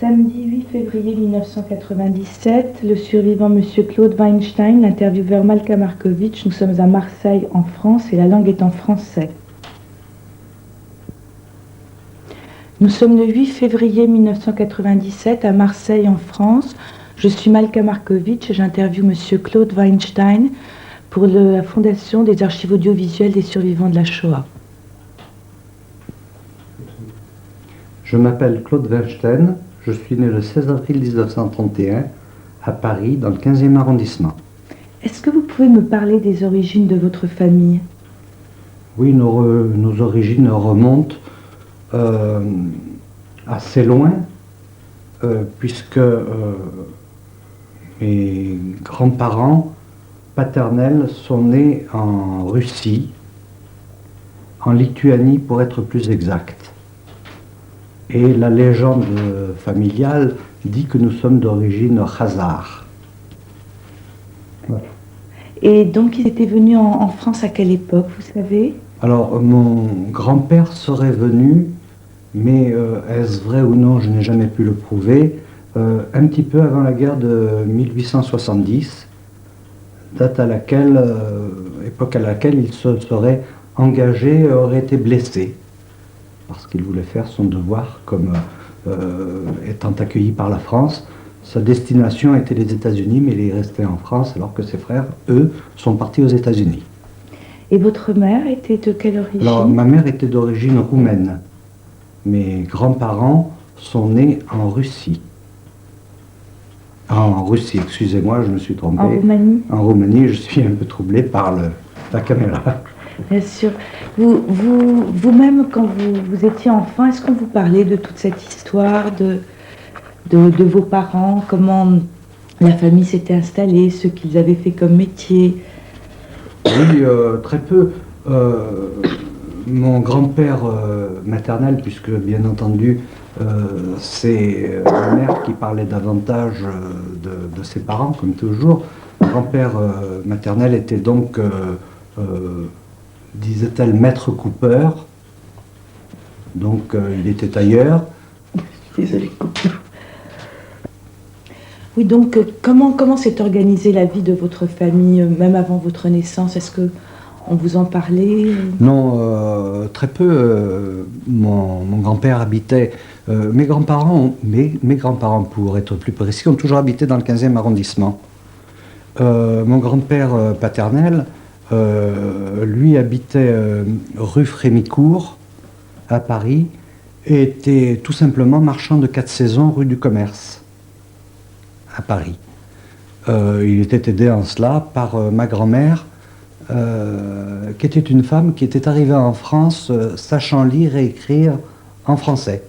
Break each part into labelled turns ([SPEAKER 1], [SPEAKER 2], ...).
[SPEAKER 1] Samedi 8 février 1997, le survivant Monsieur Claude Weinstein, l'intervieweur Malka Markovic. Nous sommes à Marseille, en France, et la langue est en français. Nous sommes le 8 février 1997 à Marseille, en France. Je suis Malka Markovic et j'interviewe Monsieur Claude Weinstein pour la Fondation des archives audiovisuelles des survivants de la Shoah.
[SPEAKER 2] Je m'appelle Claude Weinstein, je suis né le 16 avril 1931 à Paris, dans le 15e arrondissement.
[SPEAKER 1] Est-ce que vous pouvez me parler des origines de votre famille?
[SPEAKER 2] Oui, nos origines remontent assez loin, puisque mes grands-parents paternels sont nés en Russie, en Lituanie pour être plus exact. Et la légende familiale dit que nous sommes d'origine khazare. Voilà.
[SPEAKER 1] Et donc ils étaient venus en France à quelle époque, vous savez?
[SPEAKER 2] Alors mon grand-père serait venu, mais est-ce vrai ou non, je n'ai jamais pu le prouver, un petit peu avant la guerre de 1870, époque à laquelle il se serait engagé et aurait été blessé, parce qu'il voulait faire son devoir comme étant accueilli par la France. Sa destination était les États-Unis, mais il est resté en France alors que ses frères, eux, sont partis aux États-Unis.
[SPEAKER 1] Et votre mère était de quelle origine?
[SPEAKER 2] Alors, ma mère était d'origine roumaine. Mes grands-parents sont nés en Russie. En Russie, excusez-moi, je me suis trompé.
[SPEAKER 1] En Roumanie?
[SPEAKER 2] En Roumanie, je suis un peu troublé par la caméra.
[SPEAKER 1] Bien sûr. Vous-même, quand vous étiez enfant, est-ce qu'on vous parlait de toute cette histoire de vos parents, comment la famille s'était installée, ce qu'ils avaient fait comme métier?
[SPEAKER 2] Oui, très peu. Mon grand-père maternel, puisque bien entendu c'est ma mère qui parlait davantage de ses parents, comme toujours. Mon grand-père maternel était donc, disait-elle, maître coupeur, donc il était ailleurs.
[SPEAKER 1] Désolée. Oui, donc comment s'est organisée la vie de votre famille, même avant votre naissance? Est-ce que on vous en parlait?
[SPEAKER 2] Non, très peu. Mon grand-père habitait... mes grands-parents, pour être plus précis, ont toujours habité dans le 15e arrondissement. Mon grand-père paternel, lui, habitait rue Frémicourt, à Paris, et était tout simplement marchand de 4 saisons rue du Commerce, à Paris. Il était aidé en cela par ma grand-mère, qui était une femme qui était arrivée en France sachant lire et écrire en français.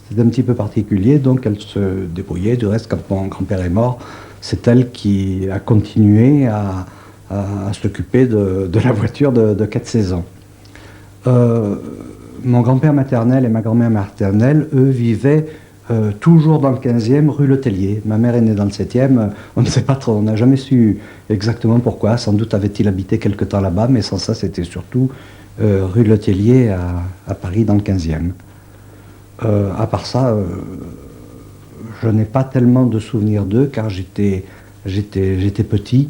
[SPEAKER 2] C'était un petit peu particulier, donc elle se débrouillait. Du reste, quand mon grand-père est mort, c'est elle qui a continué à s'occuper de la voiture de 4 saisons. Mon grand-père maternel et ma grand-mère maternelle, eux, vivaient toujours dans le 15e, rue Le Tellier. Ma mère est née dans le 7e, on ne sait pas trop, on n'a jamais su exactement pourquoi. Sans doute avait-il habité quelque temps là-bas, mais sans ça, c'était surtout rue Le Tellier à Paris, dans le 15e. À part ça, je n'ai pas tellement de souvenirs d'eux, car j'étais petit.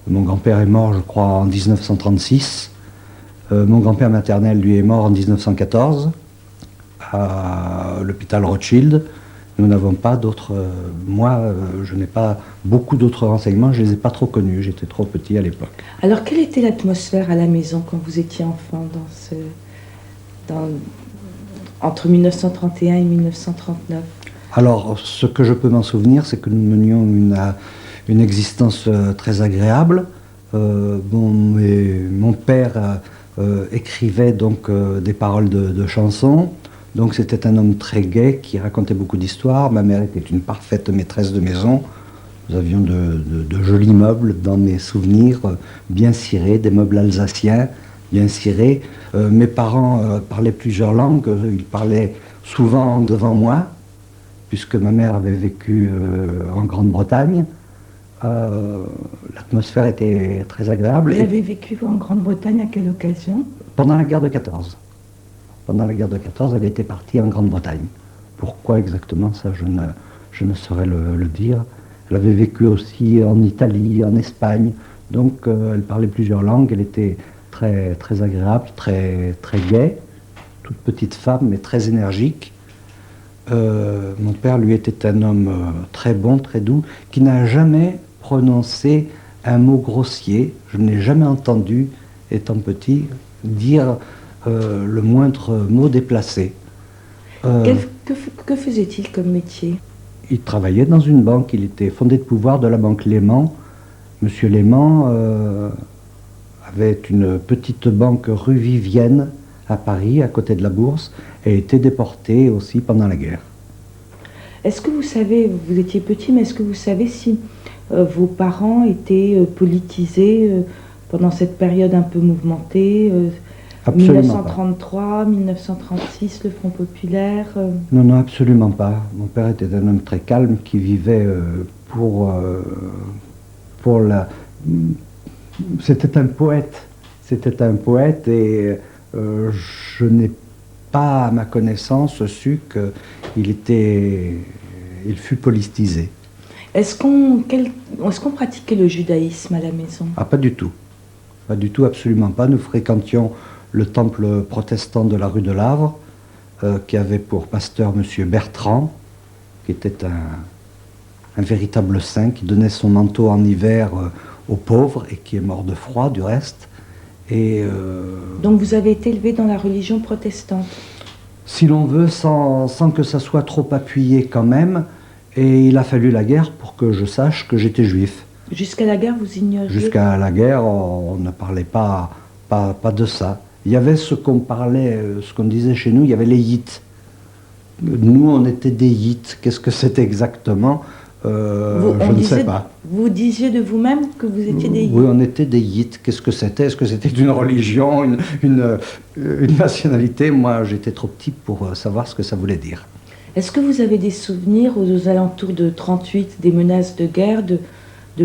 [SPEAKER 2] Mon grand-père est mort, je crois, en 1936. Mon grand-père maternel, lui, est mort en 1914. À l'hôpital Rothschild. Nous n'avons pas d'autres... moi, je n'ai pas beaucoup d'autres renseignements, je ne les ai pas trop connus, j'étais trop petit à l'époque.
[SPEAKER 1] Alors, quelle était l'atmosphère à la maison quand vous étiez enfant, entre 1931 et 1939? Alors,
[SPEAKER 2] ce que je peux m'en souvenir, c'est que nous menions une existence très agréable. Mon père écrivait donc des paroles de chansons. Donc c'était un homme très gai qui racontait beaucoup d'histoires. Ma mère était une parfaite maîtresse de maison. Nous avions de jolis meubles dans mes souvenirs, bien cirés, des meubles alsaciens, bien cirés. Mes parents parlaient plusieurs langues, ils parlaient souvent devant moi, puisque ma mère avait vécu en Grande-Bretagne. L'atmosphère était très agréable.
[SPEAKER 1] Vous avez vécu en Grande-Bretagne à quelle occasion?
[SPEAKER 2] Pendant la guerre de 14. Pendant la guerre de 14, elle était partie en Grande-Bretagne pourquoi exactement, ça je ne saurais le dire. Elle avait vécu aussi en Italie, en Espagne, donc elle parlait plusieurs langues, elle était très, très agréable, très, très gaie, toute petite femme, mais très énergique. Mon père, lui, était un homme très bon, très doux, qui n'a jamais prononcé un mot grossier. Je n'ai jamais entendu, étant petit, dire le moindre mot déplacé.
[SPEAKER 1] Que faisait-il comme métier?
[SPEAKER 2] Il travaillait dans une banque, il était fondé de pouvoir de la banque Léman. Monsieur Léman avait une petite banque rue Vivienne à Paris, à côté de la Bourse, et était déporté aussi pendant la guerre.
[SPEAKER 1] Est-ce que vous savez, vous étiez petit, mais est-ce que vous savez si vos parents étaient politisés pendant cette période un peu mouvementée,
[SPEAKER 2] Absolument
[SPEAKER 1] 1933, 1936, le Front populaire
[SPEAKER 2] Non, non, absolument pas. Mon père était un homme très calme qui vivait pour la... C'était un poète. C'était un poète et je n'ai pas, à ma connaissance, su qu'il fut politisé.
[SPEAKER 1] Est-ce qu'on pratiquait le judaïsme à la maison?
[SPEAKER 2] Ah, pas du tout. Pas du tout, absolument pas. Nous fréquentions le temple protestant de la rue de l'Avre, qui avait pour pasteur M. Bertrand, qui était un véritable saint, qui donnait son manteau en hiver aux pauvres et qui est mort de froid du reste. Et,
[SPEAKER 1] donc vous avez été élevé dans la religion protestante?
[SPEAKER 2] Si l'on veut, sans que ça soit trop appuyé quand même, et il a fallu la guerre pour que je sache que j'étais juif.
[SPEAKER 1] Jusqu'à la guerre, vous ignoriez?
[SPEAKER 2] Jusqu'à la guerre, on ne parlait pas de ça. Il y avait ce qu'on parlait, ce qu'on disait chez nous, il y avait les yits. Nous, on était des yits. Qu'est-ce que c'était exactement? Je ne sais pas.
[SPEAKER 1] Vous disiez de vous-même que vous étiez des yits?
[SPEAKER 2] Oui, on était des yits. Qu'est-ce que c'était? Est-ce que c'était une religion, une nationalité? Moi, j'étais trop petit pour savoir ce que ça voulait dire.
[SPEAKER 1] Est-ce que vous avez des souvenirs aux alentours de 38, des menaces de guerre, de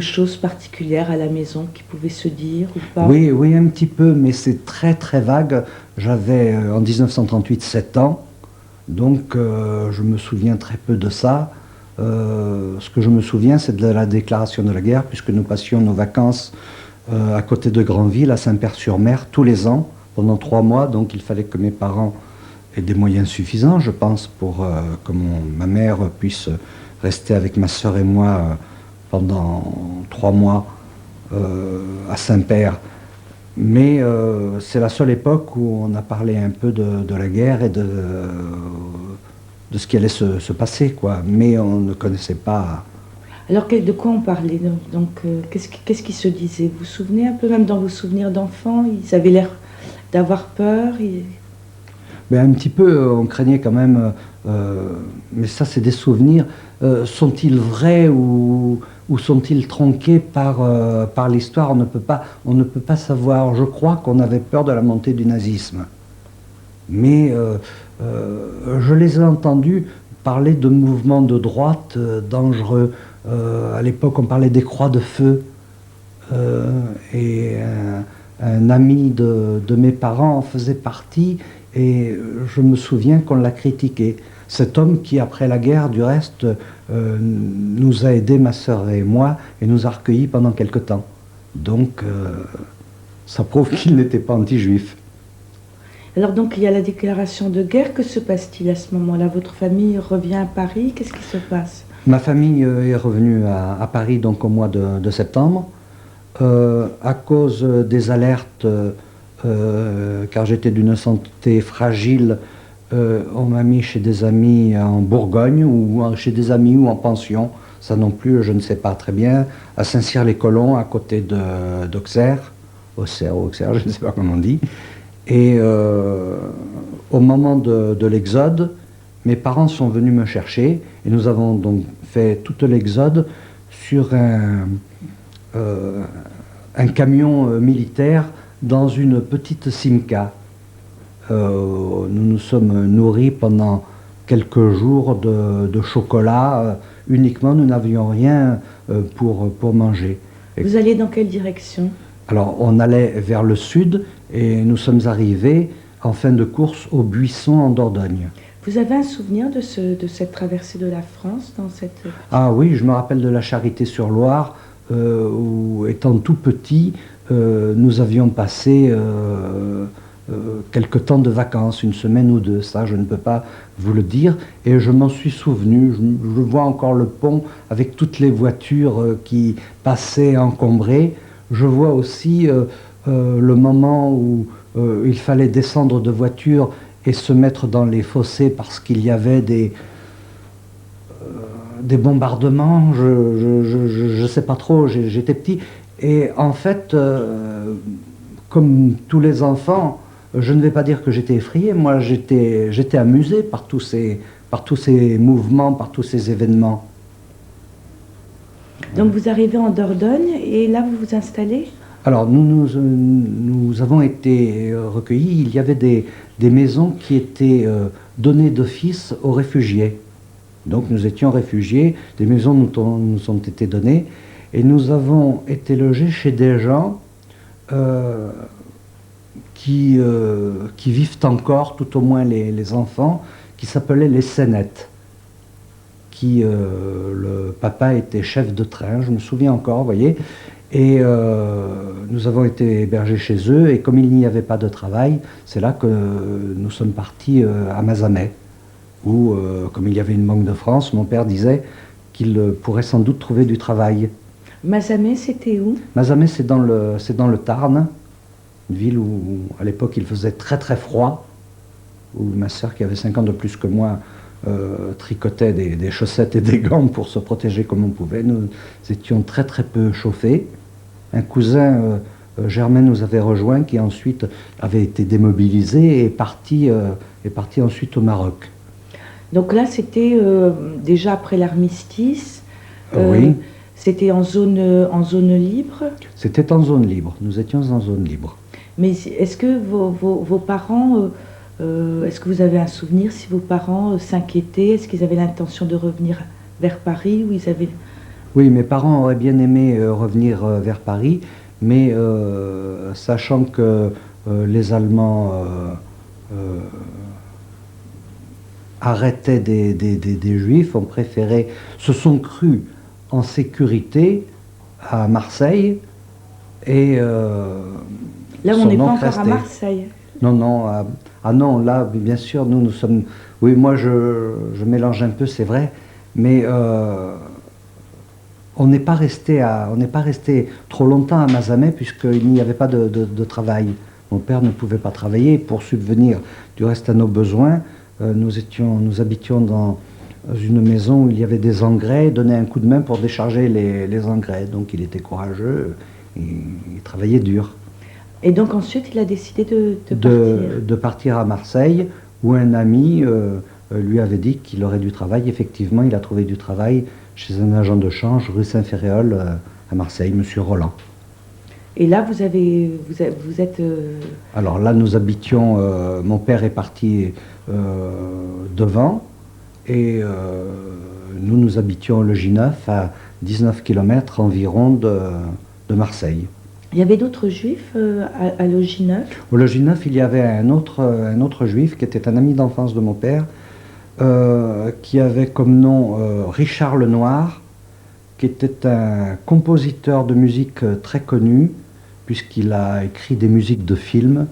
[SPEAKER 1] choses particulières à la maison qui pouvaient se dire ou pas?
[SPEAKER 2] Oui, oui, un petit peu, mais c'est très très vague. J'avais en 1938 7 ans, donc je me souviens très peu de ça. Ce que je me souviens, c'est de la déclaration de la guerre, puisque nous passions nos vacances à côté de Granville, à Saint-Père-sur-Mer, tous les ans, pendant 3 mois. Donc il fallait que mes parents aient des moyens suffisants, je pense, pour que ma mère puisse rester avec ma sœur et moi pendant 3 mois à Saint-Père. Mais c'est la seule époque où on a parlé un peu de la guerre et de ce qui allait se passer, quoi. Mais on ne connaissait pas.
[SPEAKER 1] Alors de quoi on parlait? Donc qu'est-ce qui se disait? Vous vous souvenez un peu, même dans vos souvenirs d'enfants, ils avaient l'air d'avoir peur
[SPEAKER 2] Mais un petit peu, on craignait quand même, mais ça c'est des souvenirs. Sont-ils vrais ou sont-ils tronqués par l'histoire? On ne peut pas savoir. Je crois qu'on avait peur de la montée du nazisme. Mais je les ai entendus parler de mouvements de droite dangereux. À l'époque, on parlait des croix de feu. Et un ami de mes parents en faisait partie. Et je me souviens qu'on l'a critiqué. Cet homme qui, après la guerre, du reste, nous a aidés, ma sœur et moi, et nous a recueillis pendant quelque temps. Donc, ça prouve qu'il n'était pas anti-juif.
[SPEAKER 1] Alors donc, il y a la déclaration de guerre. Que se passe-t-il à ce moment-là? Votre famille revient à Paris? Qu'est-ce qui se passe? Ma famille
[SPEAKER 2] est revenue à Paris donc, au mois de septembre. À cause des alertes, car j'étais d'une santé fragile, on m'a mis chez des amis en Bourgogne, ou chez des amis ou en pension, ça non plus, je ne sais pas très bien, à Saint-Cyr-les-Colons, à côté d'Auxerre, Auxerre, je ne sais pas comment on dit. Et au moment de l'exode, mes parents sont venus me chercher, et nous avons donc fait toute l'exode sur un camion militaire dans une petite Simca. Nous nous sommes nourris pendant quelques jours de chocolat uniquement, nous n'avions rien pour manger.
[SPEAKER 1] Vous alliez dans quelle direction?
[SPEAKER 2] Alors on allait vers le sud et nous sommes arrivés en fin de course au Buisson en Dordogne.
[SPEAKER 1] Vous avez un souvenir de cette traversée de la France dans cette...
[SPEAKER 2] Ah oui, je me rappelle de la Charité-sur-Loire, où étant tout petit, nous avions passé quelque temps de vacances, une semaine ou deux, ça je ne peux pas vous le dire, et je m'en suis souvenu, je vois encore le pont avec toutes les voitures qui passaient encombrées, je vois aussi le moment où il fallait descendre de voiture et se mettre dans les fossés parce qu'il y avait des bombardements, je ne sais pas trop, j'étais petit, et en fait, comme tous les enfants, je ne vais pas dire que j'étais effrayé, moi j'étais amusé par tous ces mouvements, par tous ces événements.
[SPEAKER 1] Donc vous arrivez en Dordogne et là vous vous installez?
[SPEAKER 2] Alors nous avons été recueillis, il y avait des maisons qui étaient données d'office aux réfugiés. Donc nous étions réfugiés, des maisons nous ont été données et nous avons été logés chez des gens qui vivent encore, tout au moins les enfants, qui s'appelaient les Sénettes, le papa était chef de train, je me souviens encore, vous voyez, et nous avons été hébergés chez eux, et comme il n'y avait pas de travail, c'est là que nous sommes partis à Mazamet, où, comme il y avait une Banque de France, mon père disait qu'il pourrait sans doute trouver du travail.
[SPEAKER 1] Mazamet, c'était où?
[SPEAKER 2] Mazamet, c'est dans le Tarn, une ville où, à l'époque, il faisait très très froid, où ma sœur, qui avait 5 ans de plus que moi, tricotait des chaussettes et des gants pour se protéger comme on pouvait. Nous étions très très peu chauffés. Un cousin, Germain, nous avait rejoint, qui ensuite avait été démobilisé et est parti ensuite au Maroc.
[SPEAKER 1] Donc là, c'était déjà après l'armistice.
[SPEAKER 2] Oui.
[SPEAKER 1] C'était en zone libre.
[SPEAKER 2] C'était en zone libre. Nous étions en zone libre.
[SPEAKER 1] Mais est-ce que vos parents, est-ce que vous avez un souvenir si vos parents s'inquiétaient? Est-ce qu'ils avaient l'intention de revenir vers Paris ou ils avaient...
[SPEAKER 2] Oui, mes parents auraient bien aimé revenir vers Paris, mais sachant que les Allemands arrêtaient des Juifs, ont préféré, se sont crus en sécurité à Marseille et
[SPEAKER 1] là, on n'est pas encore à Marseille.
[SPEAKER 2] Non, non, non, là, bien sûr, nous sommes... Oui, moi, je mélange un peu, c'est vrai, mais on n'est pas resté trop longtemps à Mazamet puisqu'il n'y avait pas de travail. Mon père ne pouvait pas travailler pour subvenir du reste à nos besoins. Nous habitions dans une maison où il y avait des engrais, donnait un coup de main pour décharger les engrais. Donc il était courageux, il travaillait dur.
[SPEAKER 1] Et donc ensuite il a décidé
[SPEAKER 2] de partir à Marseille, où un ami lui avait dit qu'il aurait du travail. Effectivement, il a trouvé du travail chez un agent de change rue Saint-Féréol à Marseille, Monsieur Roland.
[SPEAKER 1] Et là, vous êtes...
[SPEAKER 2] Alors là, nous habitions, mon père est parti devant, et nous habitions le J9 à 19 km environ de Marseille.
[SPEAKER 1] Il y avait d'autres juifs à Logis-9?
[SPEAKER 2] Au Logis-9, il y avait un autre juif qui était un ami d'enfance de mon père, qui avait comme nom Richard Lenoir, qui était un compositeur de musique très connu, puisqu'il a écrit des musiques de films.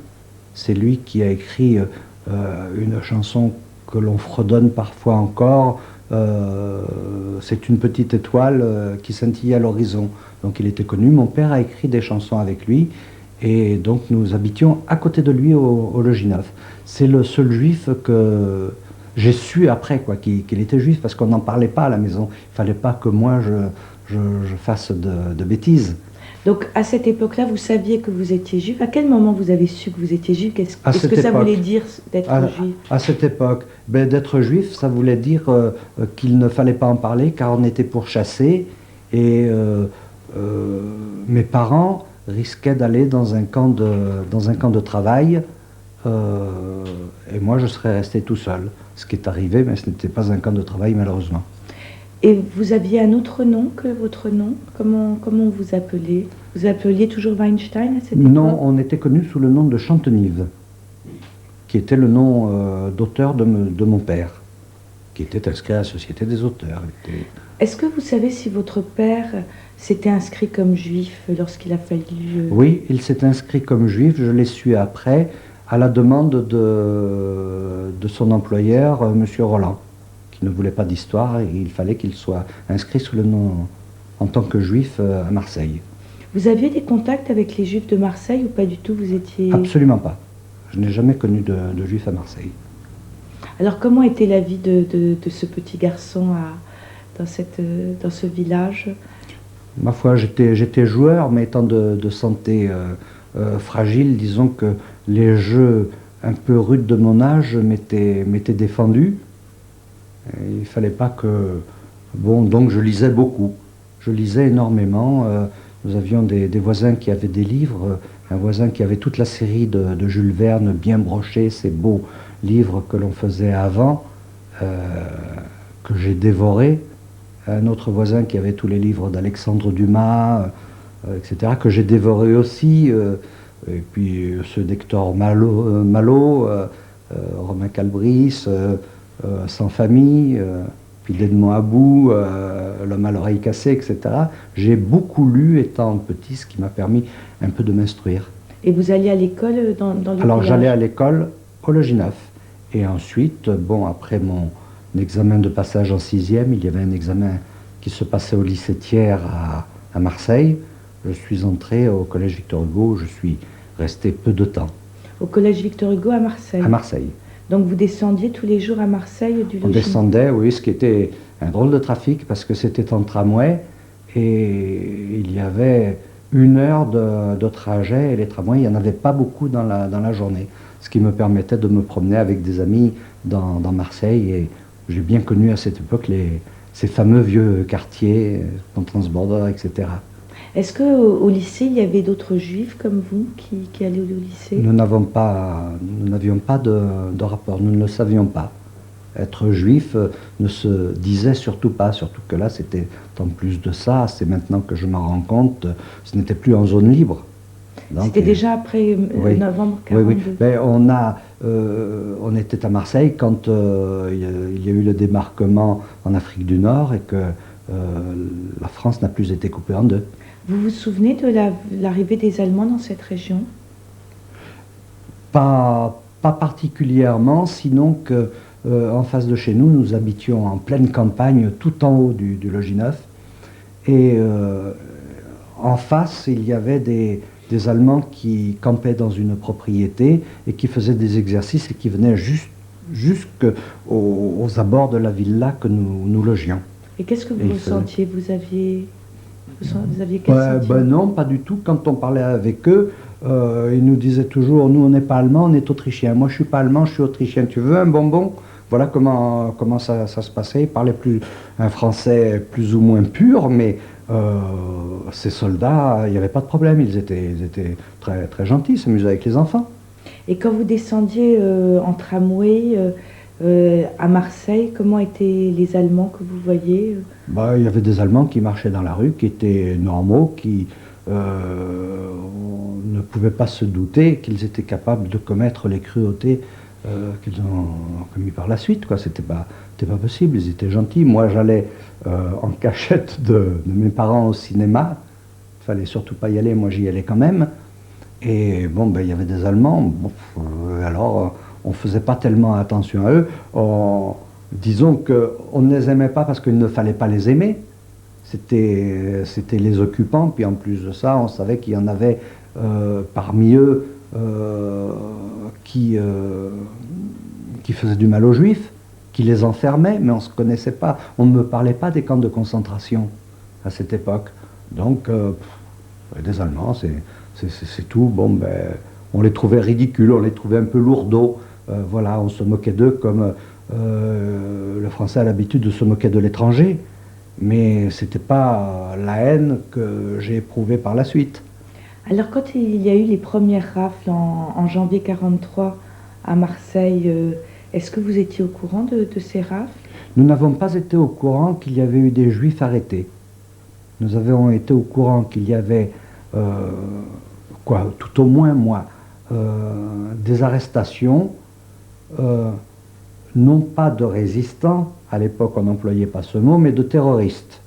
[SPEAKER 2] C'est lui qui a écrit une chanson que l'on fredonne parfois encore, c'est une petite étoile qui scintille à l'horizon. Donc il était connu, mon père a écrit des chansons avec lui, et donc nous habitions à côté de lui au Logis-9. C'est le seul juif que j'ai su après qu'il était juif, parce qu'on n'en parlait pas à la maison. Il ne fallait pas que moi je fasse de bêtises.
[SPEAKER 1] Donc à cette époque-là, vous saviez que vous étiez juif. À quel moment vous avez su que vous étiez juif? Qu'est-ce que ça voulait dire d'être juif? À cette époque,
[SPEAKER 2] d'être juif, ça voulait dire qu'il ne fallait pas en parler, car on était pourchassés, et mes parents risquaient d'aller dans un camp de travail, et moi je serais resté tout seul. Ce qui est arrivé, mais ce n'était pas un camp de travail, malheureusement.
[SPEAKER 1] Et vous aviez un autre nom que votre nom? Comment vous appelez? Vous appeliez toujours Weinstein à cette époque?
[SPEAKER 2] Non, on était connu sous le nom de Chantenive, qui était le nom d'auteur de mon père, qui était inscrit à la Société des auteurs.
[SPEAKER 1] Est-ce que vous savez si votre père s'était inscrit comme juif lorsqu'il a fallu...
[SPEAKER 2] Oui, il s'est inscrit comme juif, je l'ai su après, à la demande de son employeur, M. Roland, qui ne voulait pas d'histoire et il fallait qu'il soit inscrit sous le nom en tant que juif à Marseille.
[SPEAKER 1] Vous aviez des contacts avec les juifs de Marseille ou pas du tout? Vous étiez...
[SPEAKER 2] Absolument pas. Je n'ai jamais connu de juif à Marseille.
[SPEAKER 1] Alors comment était la vie de ce petit garçon dans ce village?
[SPEAKER 2] Ma foi, j'étais joueur, mais étant de santé fragile, disons que les jeux un peu rudes de mon âge m'étaient défendus. Et il ne fallait pas que... Bon, donc je lisais beaucoup. Je lisais énormément. Nous avions des voisins qui avaient des livres. Un voisin qui avait toute la série de Jules Verne, bien brochés, ces beaux livres que l'on faisait avant, que j'ai dévorés. Un autre voisin qui avait tous les livres d'Alexandre Dumas, etc., que j'ai dévorés aussi. Et puis ceux d'Hector Malot, Romain Calbris, Sans famille, puis d'Edmond About, L'homme à l'oreille cassée, etc. J'ai beaucoup lu étant petit, ce qui m'a permis un peu de m'instruire.
[SPEAKER 1] Et vous alliez à l'école dans le
[SPEAKER 2] Alors
[SPEAKER 1] village?
[SPEAKER 2] j'allais à l'école au Logis Neuf. Et ensuite, bon, après mon examen de passage en 6e, il y avait un examen qui se passait au lycée Thiers à Marseille. Je suis entré au collège Victor Hugo, où je suis resté peu de temps.
[SPEAKER 1] Au collège Victor Hugo à Marseille?
[SPEAKER 2] À Marseille.
[SPEAKER 1] Donc vous descendiez tous les jours à Marseille du logis?
[SPEAKER 2] On descendait, oui, ce qui était un drôle de trafic parce que c'était en tramway et il y avait 1 heure de trajet et les tramways, il n'y en avait pas beaucoup dans la journée. Ce qui me permettait de me promener avec des amis dans Marseille et j'ai bien connu à cette époque ces fameux vieux quartiers, Transborder, etc.
[SPEAKER 1] Est-ce qu'au lycée, il y avait d'autres juifs comme vous qui allaient au lycée?
[SPEAKER 2] Nous n'avions pas de rapport, nous ne le savions pas. Être juif ne se disait surtout pas, surtout que là c'était en plus de ça, c'est maintenant que je m'en rends compte, ce n'était plus en zone libre.
[SPEAKER 1] C'était déjà après
[SPEAKER 2] oui,
[SPEAKER 1] novembre 42.
[SPEAKER 2] Oui, oui. Mais on était à Marseille quand il y a eu le débarquement en Afrique du Nord et que la France n'a plus été coupée en deux.
[SPEAKER 1] Vous vous souvenez de l'arrivée des Allemands dans cette région?
[SPEAKER 2] Pas particulièrement, sinon que en face de chez nous, nous habitions en pleine campagne, tout en haut du Logis Neuf. Et en face, il y avait des Allemands qui campaient dans une propriété et qui faisaient des exercices et qui venaient jusqu'aux abords de la villa que nous logions.
[SPEAKER 1] Et qu'est-ce que vous ressentiez? Vous aviez quel sentiment?
[SPEAKER 2] Non, pas du tout. Quand on parlait avec eux, ils nous disaient toujours, nous on n'est pas allemands, on est autrichiens. Moi je suis pas allemand, je suis autrichien. Tu veux un bonbon? Voilà comment ça se passait. Ils parlaient un français plus ou moins pur, mais ces soldats, il n'y avait pas de problème. Ils étaient très, très gentils, s'amusaient avec les enfants.
[SPEAKER 1] Et quand vous descendiez en tramway à Marseille, comment étaient les Allemands que vous voyez?
[SPEAKER 2] Il y avait des Allemands qui marchaient dans la rue, qui étaient normaux, qui ne pouvaient pas se douter qu'ils étaient capables de commettre les cruautés qu'ils ont commis par la suite, quoi. C'était pas possible, ils étaient gentils. Moi, j'allais en cachette de mes parents au cinéma. Il fallait surtout pas y aller, moi j'y allais quand même. Et bon, il y avait des Allemands. Bon, alors, on faisait pas tellement attention à eux. Disons qu'on ne les aimait pas parce qu'il ne fallait pas les aimer. C'était les occupants. Puis en plus de ça, on savait qu'il y en avait parmi eux qui faisaient du mal aux Juifs, qui les enfermaient, mais on ne se connaissait pas. On ne me parlait pas des camps de concentration à cette époque. Donc, des Allemands, c'est tout. Bon, on les trouvait ridicules, on les trouvait un peu lourdeaux. Voilà, on se moquait d'eux comme le Français a l'habitude de se moquer de l'étranger. Mais ce n'était pas la haine que j'ai éprouvée par la suite.
[SPEAKER 1] Alors quand il y a eu les premières rafles en janvier 1943 à Marseille, est-ce que vous étiez au courant de ces rafles?
[SPEAKER 2] Nous n'avons pas été au courant qu'il y avait eu des Juifs arrêtés. Nous avons été au courant qu'il y avait, tout au moins moi, des arrestations non pas de résistants, à l'époque on n'employait pas ce mot, mais de terroristes.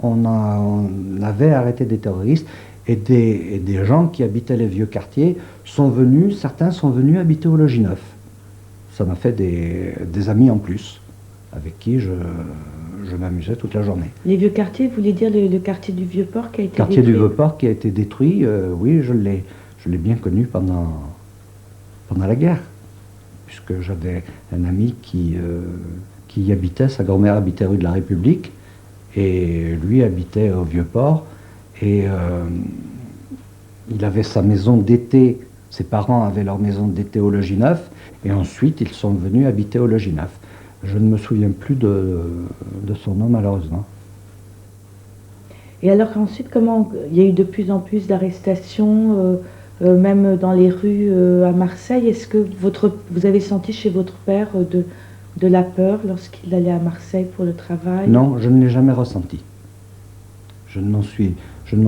[SPEAKER 2] On avait arrêté des terroristes et des gens qui habitaient les vieux quartiers certains sont venus habiter au Logis Neuf. Ça m'a fait des amis en plus, avec qui je m'amusais toute la journée.
[SPEAKER 1] Les vieux quartiers, vous voulez dire le quartier du Vieux-Port qui a été
[SPEAKER 2] Quartier
[SPEAKER 1] détruit?
[SPEAKER 2] du Vieux-Port qui a été détruit, oui, je l'ai bien connu pendant la guerre, puisque j'avais un ami qui y habitait, sa grand-mère habitait rue de la République, et lui habitait au Vieux-Port, et il avait sa maison d'été, ses parents avaient leur maison d'été au Logis Neuf, et ensuite ils sont venus habiter au Logis Neuf. Je ne me souviens plus de son nom, malheureusement.
[SPEAKER 1] Et alors ensuite, comment il y a eu de plus en plus d'arrestations, même dans les rues à Marseille? Est-ce que vous avez senti chez votre père de la peur lorsqu'il allait à Marseille pour le travail?
[SPEAKER 2] Non, je ne l'ai jamais ressenti. Je ne m'en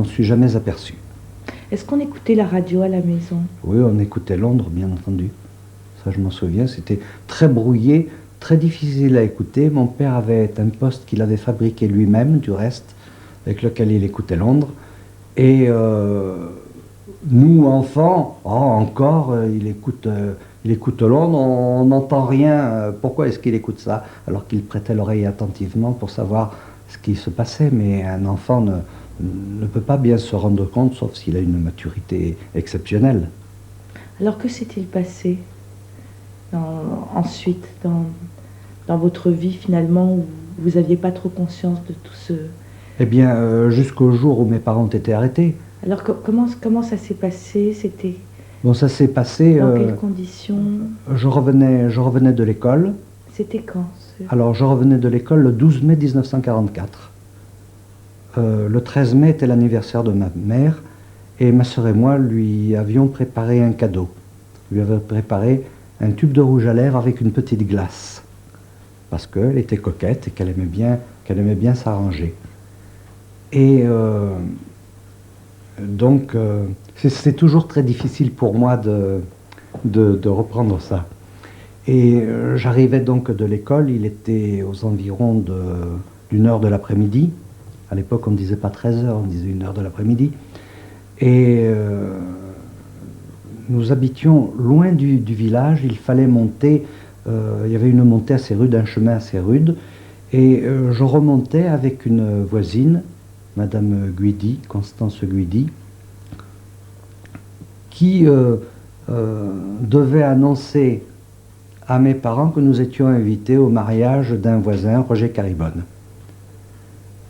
[SPEAKER 2] suis jamais aperçu.
[SPEAKER 1] Est-ce qu'on écoutait la radio à la maison?
[SPEAKER 2] Oui, on écoutait Londres, bien entendu. Ça, je m'en souviens. C'était très brouillé, très difficile à écouter. Mon père avait un poste qu'il avait fabriqué lui-même, du reste, avec lequel il écoutait Londres. Et nous, enfants, il écoute Londres, on n'entend rien. Pourquoi est-ce qu'il écoute ça? Alors qu'il prêtait l'oreille attentivement pour savoir ce qui se passait. Mais un enfant ne peut pas bien se rendre compte, sauf s'il a une maturité exceptionnelle.
[SPEAKER 1] Alors que s'est-il passé ensuite dans votre vie finalement où vous n'aviez pas trop conscience de tout ce...
[SPEAKER 2] Eh bien, jusqu'au jour où mes parents ont été arrêtés.
[SPEAKER 1] Alors comment ça s'est passé? C'était
[SPEAKER 2] Bon, ça s'est passé...
[SPEAKER 1] dans quelles conditions?
[SPEAKER 2] Je revenais de l'école.
[SPEAKER 1] C'était quand
[SPEAKER 2] Alors, je revenais de l'école le 12 mai 1944. Le 13 mai était l'anniversaire de ma mère, et ma sœur et moi lui avions préparé un cadeau. Lui avions préparé un tube de rouge à lèvres avec une petite glace, parce qu'elle était coquette et qu'elle aimait bien s'arranger. Et donc, c'est toujours très difficile pour moi de reprendre ça. Et j'arrivais donc de l'école, il était aux environs d'une heure de l'après-midi. À l'époque, on ne disait pas 13 heures, on disait 1 heure de l'après-midi. Et nous habitions loin du village, il fallait monter, il y avait une montée assez rude, un chemin assez rude, et je remontais avec une voisine, Madame Guidi, Constance Guidi, qui devait annoncer à mes parents que nous étions invités au mariage d'un voisin, Roger Caribonne.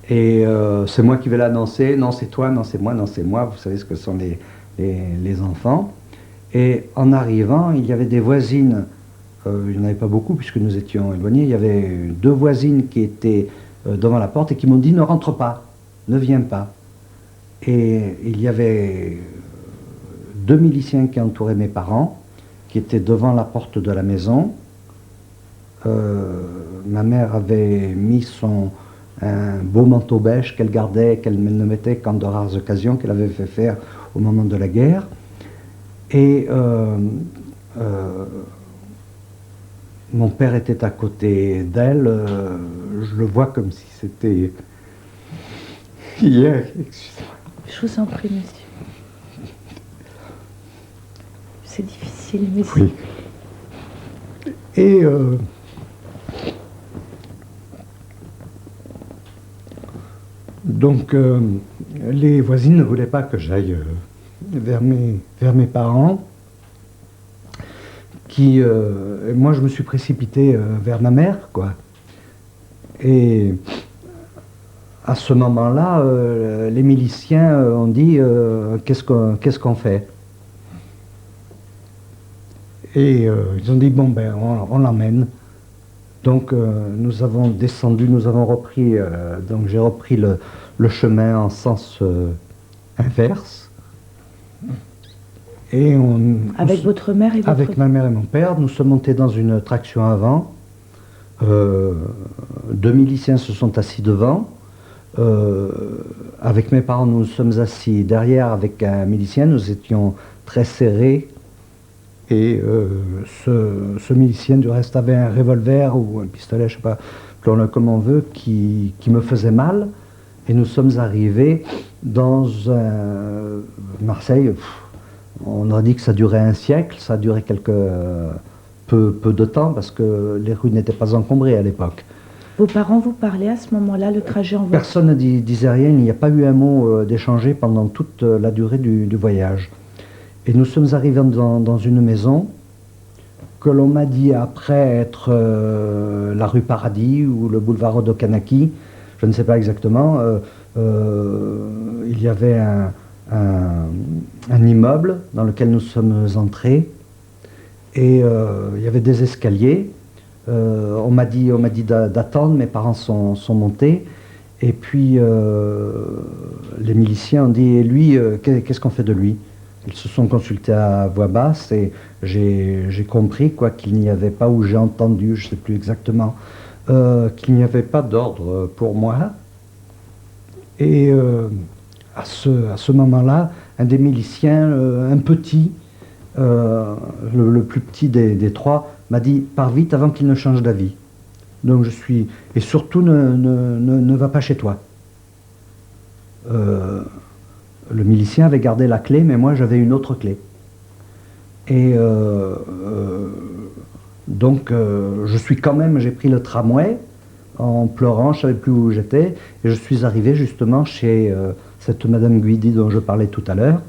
[SPEAKER 2] Et c'est moi qui vais l'annoncer, non c'est toi, non c'est moi, vous savez ce que sont les enfants. Et en arrivant, il y avait des voisines, il n'y en avait pas beaucoup puisque nous étions éloignés, il y avait 2 voisines qui étaient devant la porte et qui m'ont dit ne rentre pas, ne viens pas. Et il y avait 2 miliciens qui entouraient mes parents, qui étaient devant la porte de la maison. Ma mère avait mis un beau manteau beige qu'elle gardait, qu'elle ne mettait qu'en de rares occasions, qu'elle avait fait faire au moment de la guerre. Et mon père était à côté d'elle, je le vois comme si c'était hier. Excusez-moi.
[SPEAKER 1] Je vous en prie, monsieur. C'est difficile, mais
[SPEAKER 2] oui. Et donc les voisines ne voulaient pas que j'aille vers mes parents. Moi je me suis précipité vers ma mère, quoi. Et à ce moment-là, les miliciens ont dit qu'est-ce qu'on fait? Et ils ont dit bon ben on l'emmène. Donc nous avons descendu, nous avons repris, donc j'ai repris le chemin en sens inverse. Et
[SPEAKER 1] avec votre mère et votre...
[SPEAKER 2] Avec ma mère et mon père, nous sommes montés dans une traction avant. 2 miliciens se sont assis devant. Avec mes parents, nous nous sommes assis derrière avec un milicien. Nous étions très serrés. Et ce milicien, du reste, avait un revolver ou un pistolet, je ne sais pas, appelons-le comme on veut, qui me faisait mal. Et nous sommes arrivés dans Marseille. On aurait dit que ça durait un siècle, ça a duré peu de temps parce que les rues n'étaient pas encombrées à l'époque.
[SPEAKER 1] Vos parents vous parlaient à ce moment-là, le trajet en voiture?
[SPEAKER 2] Personne ne disait rien, il n'y a pas eu un mot d'échangé pendant toute la durée du voyage. Et nous sommes arrivés dans une maison que l'on m'a dit après être la rue Paradis ou le boulevard Odokanaki, je ne sais pas exactement. Il y avait un immeuble dans lequel nous sommes entrés et il y avait des escaliers. On m'a dit d'attendre, mes parents sont montés et puis les miliciens ont dit et lui, qu'est-ce qu'on fait de lui? Ils se sont consultés à voix basse et j'ai compris qu'il n'y avait pas, ou j'ai entendu, je ne sais plus exactement, qu'il n'y avait pas d'ordre pour moi. Et à ce moment-là, un des miliciens, un petit, le plus petit des trois, m'a dit « Pars vite avant qu'il ne change d'avis ». Donc je suis... Et surtout, ne va pas chez toi. Le milicien avait gardé la clé, mais moi j'avais une autre clé. Et donc je suis quand même, j'ai pris le tramway en pleurant, je ne savais plus où j'étais, et je suis arrivé justement chez cette Madame Guidi dont je parlais tout à l'heure.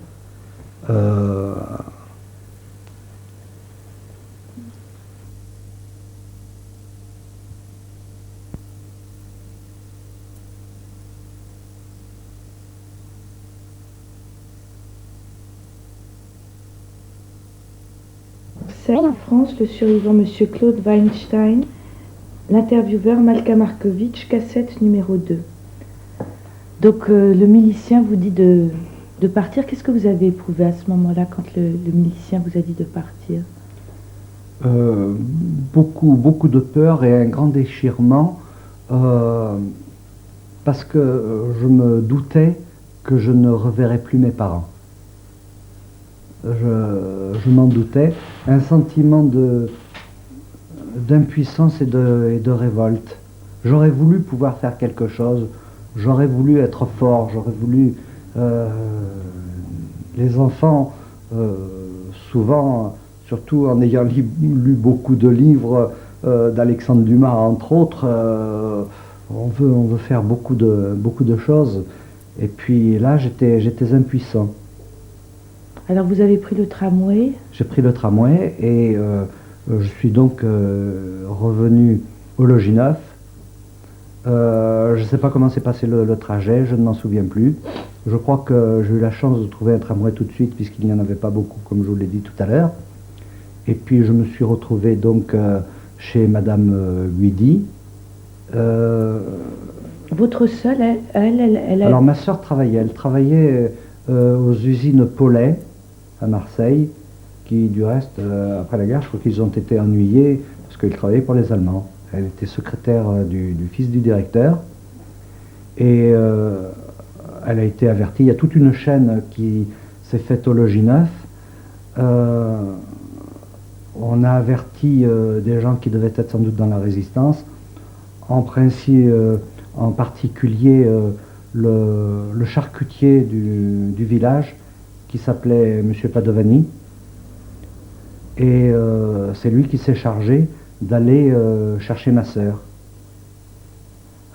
[SPEAKER 1] En France, le survivant M. Claude Weinstein, l'intervieweur Malka Markovitch, cassette numéro 2. Donc le milicien vous dit de partir. Qu'est-ce que vous avez éprouvé à ce moment-là quand le milicien vous a dit de partir?
[SPEAKER 2] Beaucoup de peur et un grand déchirement parce que je me doutais que je ne reverrais plus mes parents. Je m'en doutais, un sentiment d'impuissance et de révolte. J'aurais voulu pouvoir faire quelque chose, j'aurais voulu être fort, j'aurais voulu... les enfants, souvent, surtout en ayant lu beaucoup de livres d'Alexandre Dumas, entre autres, on veut faire beaucoup de choses. Et puis là, j'étais impuissant.
[SPEAKER 1] Alors vous avez pris le tramway?
[SPEAKER 2] J'ai pris le tramway et je suis donc revenu au Logis Neuf. Je ne sais pas comment s'est passé le trajet, je ne m'en souviens plus. Je crois que j'ai eu la chance de trouver un tramway tout de suite puisqu'il n'y en avait pas beaucoup comme je vous l'ai dit tout à l'heure. Et puis je me suis retrouvé donc chez Madame Guidi.
[SPEAKER 1] Votre sœur, elle
[SPEAKER 2] Alors ma sœur travaillait, elle travaillait aux usines Paulet à Marseille, qui du reste, après la guerre, je crois qu'ils ont été ennuyés parce qu'ils travaillaient pour les Allemands. Elle était secrétaire du fils du directeur et elle a été avertie. Il y a toute une chaîne qui s'est faite au Logis Neuf. On a averti des gens qui devaient être sans doute dans la résistance, en particulier le charcutier du village qui s'appelait M. Padovani. Et c'est lui qui s'est chargé d'aller chercher ma sœur.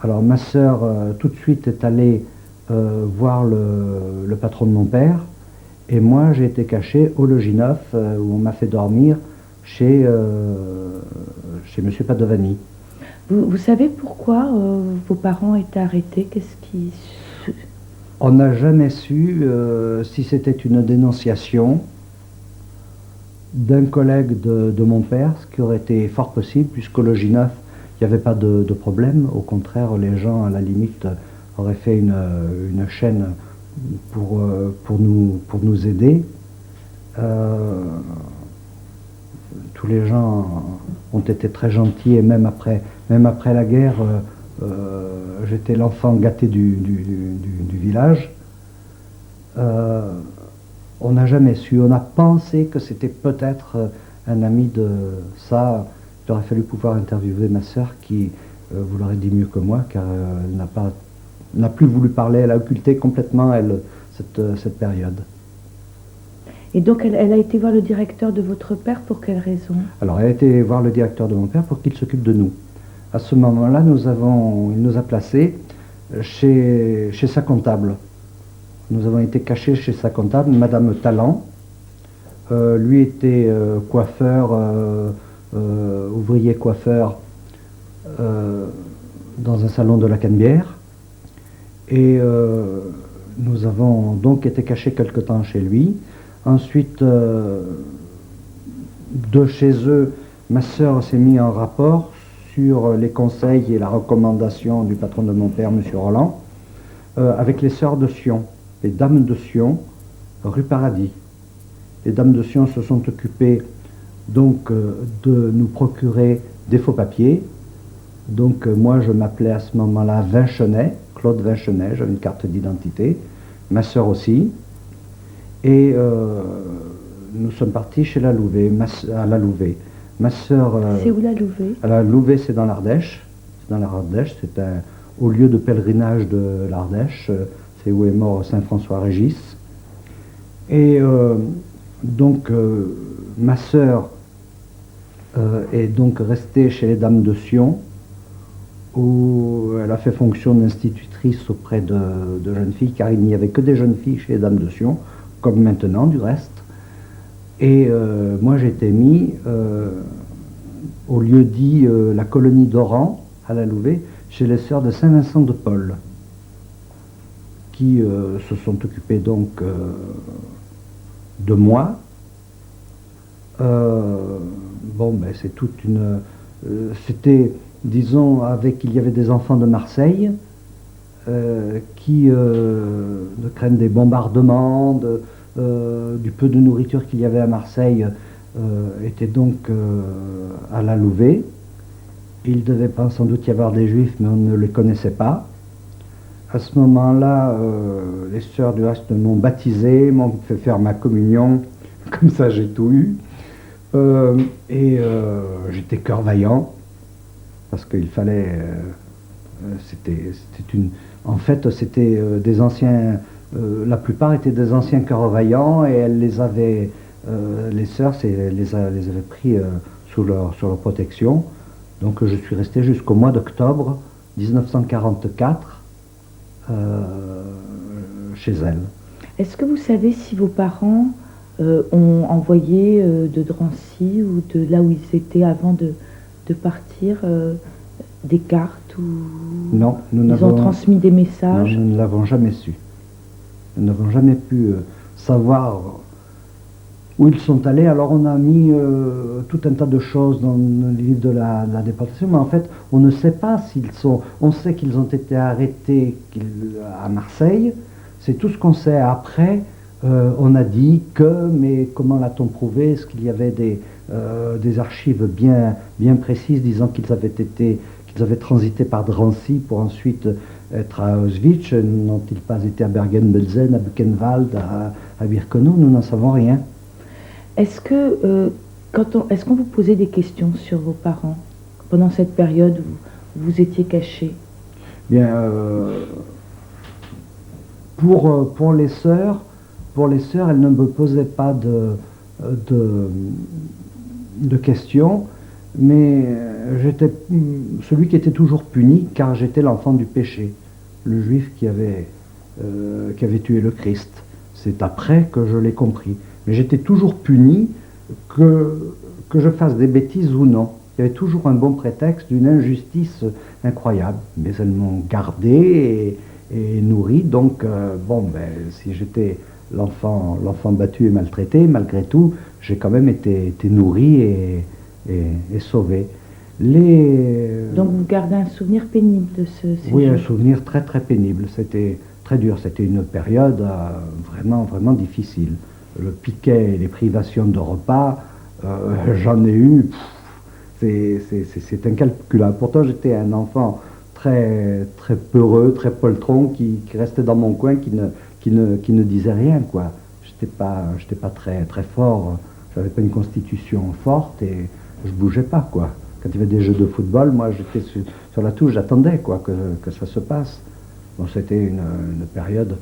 [SPEAKER 2] Alors ma sœur tout de suite est allée voir le patron de mon père, et moi j'ai été caché au Logis Neuf où on m'a fait dormir chez M. Padovani.
[SPEAKER 1] Vous savez pourquoi vos parents étaient arrêtés?
[SPEAKER 2] On n'a jamais su si c'était une dénonciation d'un collègue de mon père, ce qui aurait été fort possible, puisqu'au Logis Neuf, il n'y avait pas de problème. Au contraire, les gens, à la limite, auraient fait une chaîne pour nous aider. Tous les gens ont été très gentils, et même après la guerre, j'étais l'enfant gâté du village. On n'a jamais su. On a pensé que c'était peut-être un ami de ça. Il aurait fallu pouvoir interviewer ma sœur qui vous l'aurait dit mieux que moi, car elle n'a plus voulu parler. Elle a occulté complètement, elle, cette période.
[SPEAKER 1] Et donc elle a été voir le directeur de votre père pour quelle raison?
[SPEAKER 2] Alors elle a été voir le directeur de mon père pour qu'il s'occupe de nous. À ce moment-là, il nous a placés chez sa comptable. Nous avons été cachés chez sa comptable, Madame Talent. Lui était coiffeur, ouvrier coiffeur dans un salon de la Canebière. Et nous avons donc été cachés quelque temps chez lui. Ensuite, de chez eux, ma sœur s'est mise en rapport sur les conseils et la recommandation du patron de mon père, M. Roland, avec les sœurs de Sion, les dames de Sion, rue Paradis. Les dames de Sion se sont occupées donc de nous procurer des faux papiers. Donc moi je m'appelais à ce moment-là Vinchenet, Claude Vinchenet, j'avais une carte d'identité, ma sœur aussi. Et nous sommes partis chez la Louvet, à la Louvet. Ma sœur...
[SPEAKER 1] c'est où la Louvet?
[SPEAKER 2] À la Louvet, c'est dans l'Ardèche. C'est dans l'Ardèche, c'est un haut lieu de pèlerinage de l'Ardèche. C'est où est mort Saint François Régis. Et donc, ma sœur est donc restée chez les Dames de Sion, où elle a fait fonction d'institutrice auprès de jeunes filles, car il n'y avait que des jeunes filles chez les Dames de Sion, comme maintenant du reste. Et moi j'ai été mis au lieu dit la colonie d'Oran, à la Louvet, chez les sœurs de Saint-Vincent de Paul, qui se sont occupées donc de moi. Bon, ben c'est toute une... c'était, disons, il y avait des enfants de Marseille qui, de crainte des bombardements, du peu de nourriture qu'il y avait à Marseille, étaient donc à la Louvet. Il devait pas sans doute y avoir des juifs, mais on ne les connaissait pas. À ce moment-là, les sœurs du reste m'ont baptisé, m'ont fait faire ma communion, comme ça j'ai tout eu. J'étais cœur vaillant, parce qu'il fallait... En fait, c'était des anciens... la plupart étaient des anciens cœurs vaillants, et elles les avaient... les sœurs les avaient pris sous leur protection. Donc je suis resté jusqu'au mois d'octobre 1944 chez elles.
[SPEAKER 1] Est-ce que vous savez si vos parents ont envoyé de Drancy ou de là où ils étaient avant de partir des cartes ou
[SPEAKER 2] non,
[SPEAKER 1] ils ont transmis des messages?
[SPEAKER 2] Non, nous ne l'avons jamais su. Nous n'avons jamais pu savoir où ils sont allés. Alors on a mis tout un tas de choses dans le livre de la déportation, mais en fait on ne sait pas s'ils sont... On sait qu'ils ont été arrêtés à Marseille, c'est tout ce qu'on sait. Après, on a dit que, mais comment l'a-t-on prouvé? Est-ce qu'il y avait des archives bien précises disant qu'ils avaient transité par Drancy pour ensuite être à Auschwitz? N'ont-ils pas été à Bergen-Belsen, à Buchenwald, à Birkenau? Nous n'en savons rien.
[SPEAKER 1] Est-ce que est-ce qu'on vous posait des questions sur vos parents pendant cette période où vous étiez cachés?
[SPEAKER 2] Bien, pour les sœurs, elles ne me posaient pas de questions, mais j'étais celui qui était toujours puni, car j'étais l'enfant du péché, le juif qui avait tué le Christ. C'est après que je l'ai compris. Mais j'étais toujours puni, que je fasse des bêtises ou non. Il y avait toujours un bon prétexte d'une injustice incroyable. Mais elles m'ont gardé et nourri. Donc, si j'étais l'enfant battu et maltraité, malgré tout, j'ai quand même été nourri et sauvé.
[SPEAKER 1] Donc vous gardez un souvenir pénible de ce séjour?
[SPEAKER 2] Oui, un souvenir très très pénible. C'était très dur. C'était une période vraiment, vraiment difficile. Le piquet et les privations de repas, j'en ai eu, c'est incalculable. Pourtant j'étais un enfant très, très peureux, très poltron, qui restait dans mon coin, qui ne disait rien, quoi. j'étais pas très, très fort. J'avais pas une constitution forte et je bougeais pas, quoi. Quand il y avait des jeux de football, moi, j'étais sur la touche, j'attendais, quoi, que ça se passe. Bon, c'était une période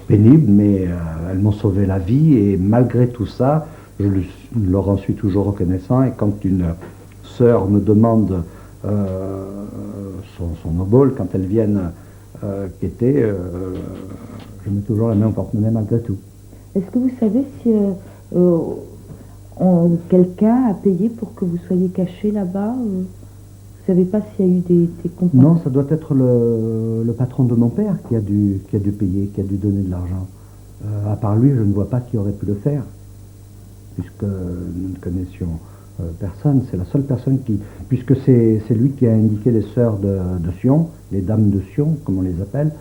[SPEAKER 2] pénible, mais elles m'ont sauvé la vie et malgré tout ça, leur en suis toujours reconnaissant. Et quand une sœur me demande son obol, quand elles viennent quêter, je mets toujours la main au porte-monnaie malgré tout.
[SPEAKER 1] Est-ce que vous savez si quelqu'un a payé pour que vous soyez caché là-bas Vous ne savez pas s'il y a eu des compensations?
[SPEAKER 2] Non, ça doit être le patron de mon père qui a dû payer, qui a dû donner de l'argent. À part lui, je ne vois pas qui aurait pu le faire, puisque nous ne connaissions personne. C'est la seule personne qui... Puisque c'est lui qui a indiqué les sœurs de Sion, les dames de Sion, comme on les appelle.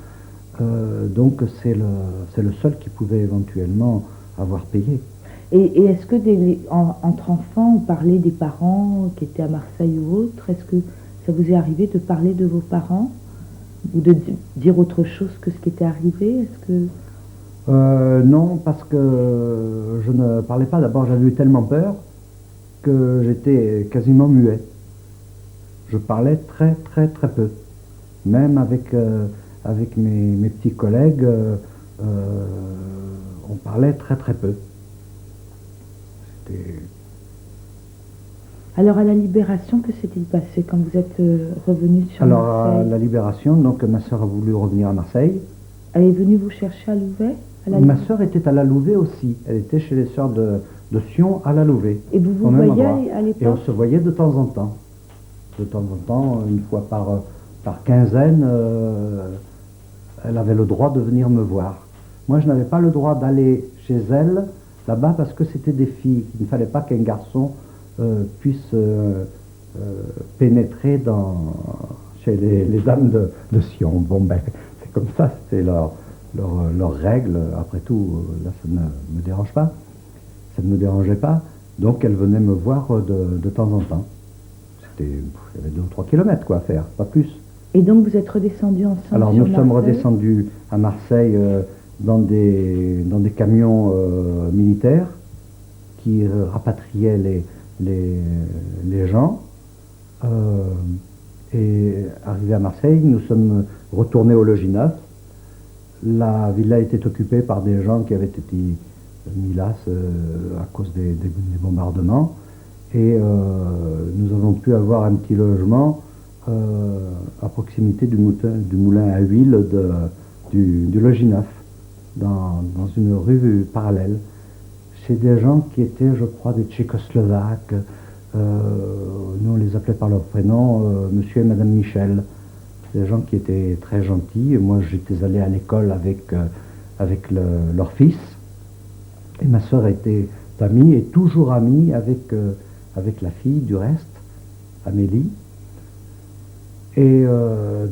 [SPEAKER 2] Donc c'est le seul qui pouvait éventuellement avoir payé.
[SPEAKER 1] Et est-ce que entre enfants, on parlait des parents qui étaient à Marseille ou autre? Est-ce que ça vous est arrivé de parler de vos parents? Ou de dire autre chose que ce qui était arrivé? Est-ce que...
[SPEAKER 2] Non, parce que je ne parlais pas. D'abord, j'avais eu tellement peur que j'étais quasiment muet. Je parlais très, très, très peu. Même avec mes petits collègues, on parlait très, très peu.
[SPEAKER 1] Alors à la Libération, que s'est-il passé quand vous êtes revenu sur
[SPEAKER 2] Alors
[SPEAKER 1] Marseille?
[SPEAKER 2] à la Libération, donc ma sœur a voulu revenir à Marseille.
[SPEAKER 1] Elle est venue vous chercher à Louvet?
[SPEAKER 2] Ma sœur était à la Louvet aussi. Elle était chez les sœurs de Sion à la Louvet.
[SPEAKER 1] Et vous vous voyez à l'époque?
[SPEAKER 2] Et on se voyait de temps en temps. De temps en temps, une fois par quinzaine, elle avait le droit de venir me voir. Moi, je n'avais pas le droit d'aller chez elle, là-bas, parce que c'était des filles. Il ne fallait pas qu'un garçon puisse pénétrer chez les dames de Sion. Bon, ben, c'est comme ça, c'est leur règle. Après tout, là, ça ne me dérange pas. Ça ne me dérangeait pas. Donc, elle venait me voir de temps en temps. Il y avait 2 ou 3 kilomètres, quoi, à faire, pas plus.
[SPEAKER 1] Et donc, vous êtes redescendus ensemble?
[SPEAKER 2] Alors, nous sommes redescendus à Marseille dans des camions militaires qui rapatriaient les gens. Et arrivés à Marseille, nous sommes retournés au Logis Neuf. La villa était occupée par des gens qui avaient été mis là à cause des bombardements. Et nous avons pu avoir un petit logement à proximité du moulin à huile du Logis Neuf, dans une rue parallèle, chez des gens qui étaient, je crois, des Tchécoslovaques. Nous, on les appelait par leur prénom, Monsieur et Madame Michel. Des gens qui étaient très gentils. Moi, j'étais allé à l'école avec leur fils. Et ma sœur était amie, et toujours amie avec la fille du reste, Amélie. Et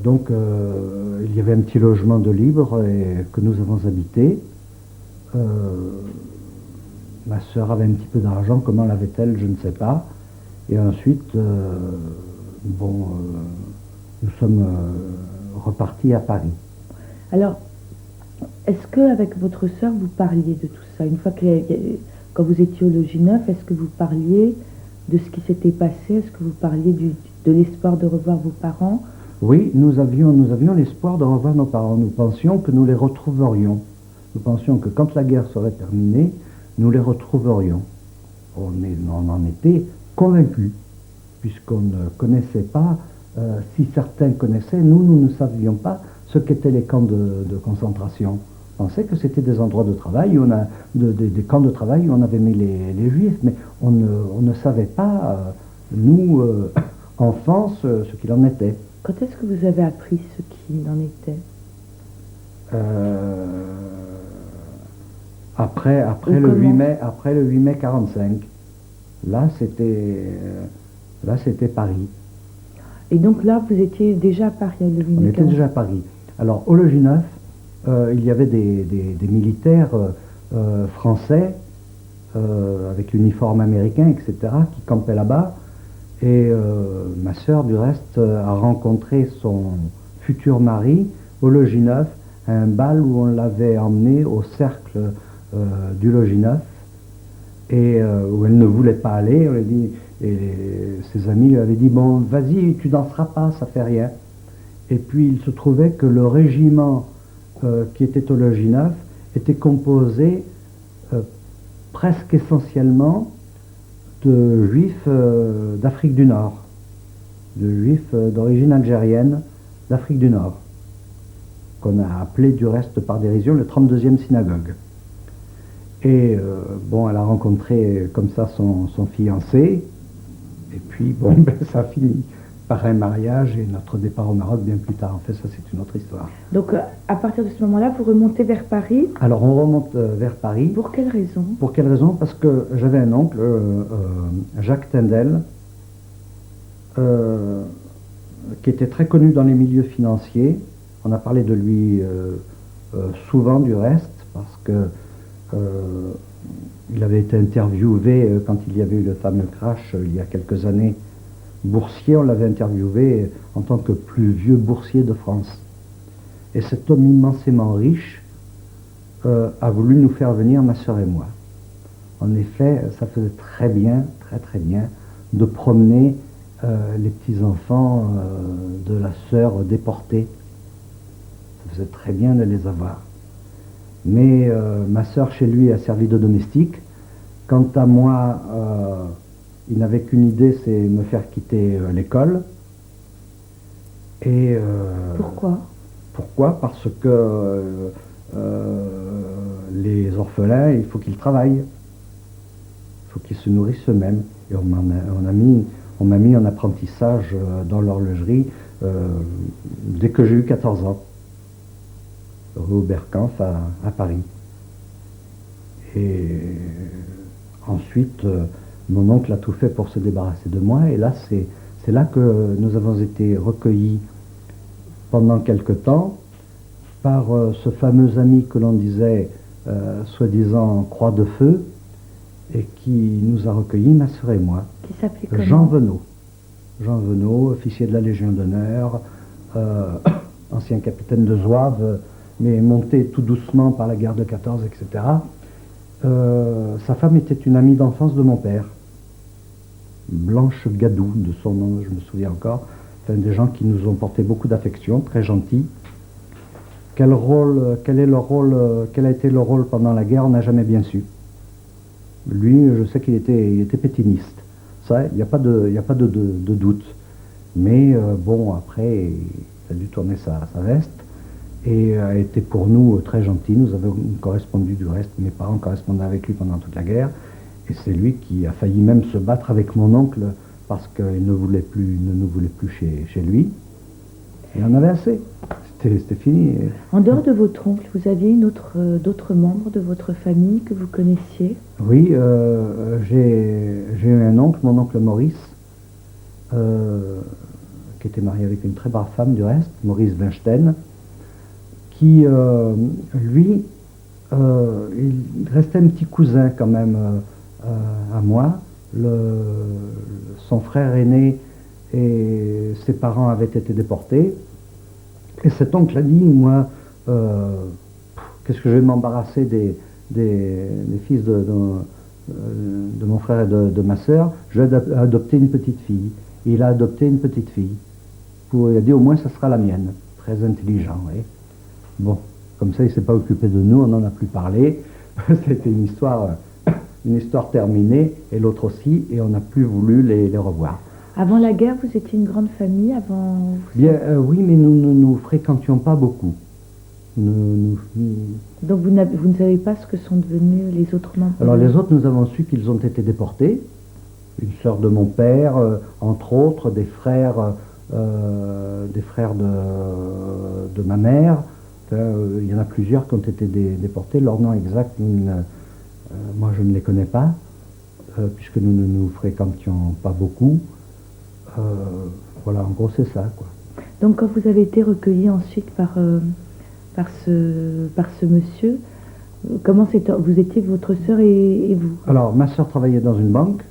[SPEAKER 2] donc, il y avait un petit logement de libre que nous avons habité. Ma sœur avait un petit peu d'argent, comment l'avait-elle, je ne sais pas. Et ensuite, nous sommes repartis à Paris.
[SPEAKER 1] Alors, est-ce qu'avec votre sœur, vous parliez de tout ça? Une fois quand vous étiez au Logis Neuf, est-ce que vous parliez de ce qui s'était passé? Est-ce que vous parliez de l'espoir de revoir vos parents?
[SPEAKER 2] Oui, nous avions l'espoir de revoir nos parents. Nous pensions que nous les retrouverions. Nous pensions que quand la guerre serait terminée, nous les retrouverions. On en était convaincus, puisqu'on ne connaissait pas, si certains connaissaient, nous ne savions pas ce qu'étaient les camps de concentration. On pensait que c'était des endroits de travail, des camps de travail où on avait mis les juifs, mais on ne savait pas, nous, enfants, ce qu'il en était.
[SPEAKER 1] Quand est-ce que vous avez appris ce qu'il en était?
[SPEAKER 2] Après le 8 mai 45. Là, c'était Paris.
[SPEAKER 1] Et donc là, vous étiez déjà à Paris le 8 mai 45.
[SPEAKER 2] On était déjà à Paris. Alors, au Logis Neuf, il y avait des militaires français avec l'uniforme américain, etc., qui campaient là-bas. Et ma sœur, du reste, a rencontré son futur mari au Logis Neuf, à un bal où on l'avait emmené au cercle du logis neuf, et où elle ne voulait pas aller. On lui a dit, et ses amis lui avaient dit, bon, vas-y, tu danseras pas, ça fait rien. Et puis il se trouvait que le régiment qui était au logis neuf était composé presque essentiellement de juifs d'Afrique du Nord, de juifs d'origine algérienne d'Afrique du Nord, qu'on a appelé du reste par dérision le 32e synagogue. Et bon, elle a rencontré comme ça son fiancé, et puis bon, ben, ça a fini par un mariage et notre départ au Maroc bien plus tard. En fait, ça c'est une autre histoire.
[SPEAKER 1] Donc à partir de ce moment-là, vous remontez vers Paris.
[SPEAKER 2] Alors on remonte vers Paris.
[SPEAKER 1] Pour quelle raison?
[SPEAKER 2] Pour quelle raison? Parce que j'avais un oncle, Jacques Tindel, qui était très connu dans les milieux financiers. On a parlé de lui souvent du reste, parce que il avait été interviewé quand il y avait eu le fameux crash il y a quelques années. Boursier, on l'avait interviewé en tant que plus vieux boursier de France. Et cet homme immensément riche a voulu nous faire venir, ma sœur et moi. En effet, ça faisait très bien, très bien, de promener les petits-enfants de la sœur déportée. Ça faisait très bien de les avoir. Mais ma sœur, chez lui, a servi de domestique. Quant à moi, il n'avait qu'une idée, c'est me faire quitter l'école. Et
[SPEAKER 1] pourquoi?
[SPEAKER 2] Pourquoi? Parce que les orphelins, il faut qu'ils travaillent. Il faut qu'ils se nourrissent eux-mêmes. Et on m'a mis en apprentissage dans l'horlogerie dès que j'ai eu 14 ans, rue Oberkampf à Paris. Et ensuite, mon oncle a tout fait pour se débarrasser de moi. Et là, c'est là que nous avons été recueillis pendant quelque temps par ce fameux ami que l'on disait, soi-disant croix de feu, et qui nous a recueillis, ma sœur et moi.
[SPEAKER 1] Qui s'appelait comment?
[SPEAKER 2] Jean Venot. Jean Venot, officier de la Légion d'honneur, ancien capitaine de zouave, mais monté tout doucement par la guerre de 14, etc. Sa femme était une amie d'enfance de mon père, Blanche Gadou, de son nom, je me souviens encore. Enfin, des gens qui nous ont porté beaucoup d'affection, très gentils. Quel a été leur rôle pendant la guerre, on n'a jamais bien su. Lui, je sais qu'il était pétiniste. Ça, il n'y a pas de doute. Mais bon, après, il a dû tourner sa veste et a été pour nous très gentil. Nous avons correspondu du reste. Mes parents correspondaient avec lui pendant toute la guerre. Et c'est lui qui a failli même se battre avec mon oncle parce qu'il ne nous voulait plus chez lui. Il en avait assez. C'était fini.
[SPEAKER 1] En dehors de votre oncle, vous aviez d'autres membres de votre famille que vous connaissiez?
[SPEAKER 2] Oui, j'ai eu un oncle, mon oncle Maurice, qui était marié avec une très brave femme du reste, Maurice Weinstein, qui, lui, il restait un petit cousin quand même à moi. Son frère aîné et ses parents avaient été déportés. Et cet oncle a dit, moi, qu'est-ce que je vais m'embarrasser des fils de mon frère et de ma sœur, je vais adopter une petite fille. Et il a adopté une petite fille. Il a dit, au moins, ça sera la mienne. Très intelligent, oui. Bon, comme ça, il ne s'est pas occupé de nous, on n'en a plus parlé. C'était une histoire terminée, et l'autre aussi, et on n'a plus voulu les revoir.
[SPEAKER 1] Avant la guerre, vous étiez une grande famille avant...
[SPEAKER 2] Bien, oui, mais nous ne nous fréquentions pas beaucoup.
[SPEAKER 1] Donc vous ne savez pas ce que sont devenus les autres membres?
[SPEAKER 2] Alors les autres, nous avons su qu'ils ont été déportés. Une sœur de mon père, entre autres, des frères de ma mère. Enfin, il y en a plusieurs qui ont été déportés. Leur nom exact, moi je ne les connais pas, puisque nous ne nous fréquentions pas beaucoup. Voilà, en gros c'est ça, quoi.
[SPEAKER 1] Donc quand vous avez été recueilli ensuite par ce monsieur, comment vous étiez votre sœur et vous?
[SPEAKER 2] Alors ma sœur travaillait dans une banque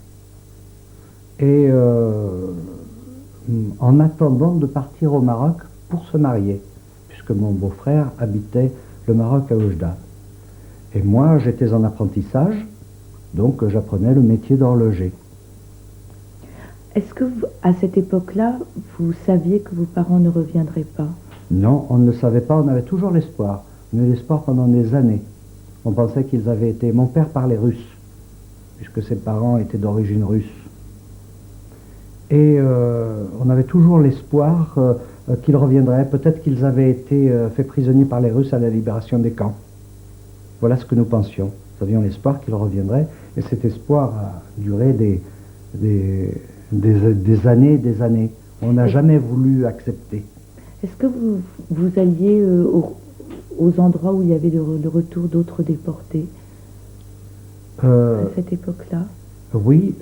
[SPEAKER 2] et en attendant de partir au Maroc pour se marier, puisque mon beau-frère habitait le Maroc à Oujda. Et moi, j'étais en apprentissage, donc j'apprenais le métier d'horloger.
[SPEAKER 1] Est-ce que à cette époque-là, vous saviez que vos parents ne reviendraient pas?
[SPEAKER 2] Non, on ne le savait pas, on avait toujours l'espoir. On a eu l'espoir pendant des années. On pensait qu'ils avaient été... Mon père parlait russe, puisque ses parents étaient d'origine russe. Et on avait toujours l'espoir qu'ils reviendraient. Peut-être qu'ils avaient été faits prisonniers par les Russes à la libération des camps. Voilà ce que nous pensions. Nous avions l'espoir qu'ils reviendraient. Et cet espoir a duré des années et des années. On n'a jamais voulu accepter.
[SPEAKER 1] Est-ce que vous alliez aux endroits où il y avait le retour d'autres déportés à cette époque-là?
[SPEAKER 2] Oui,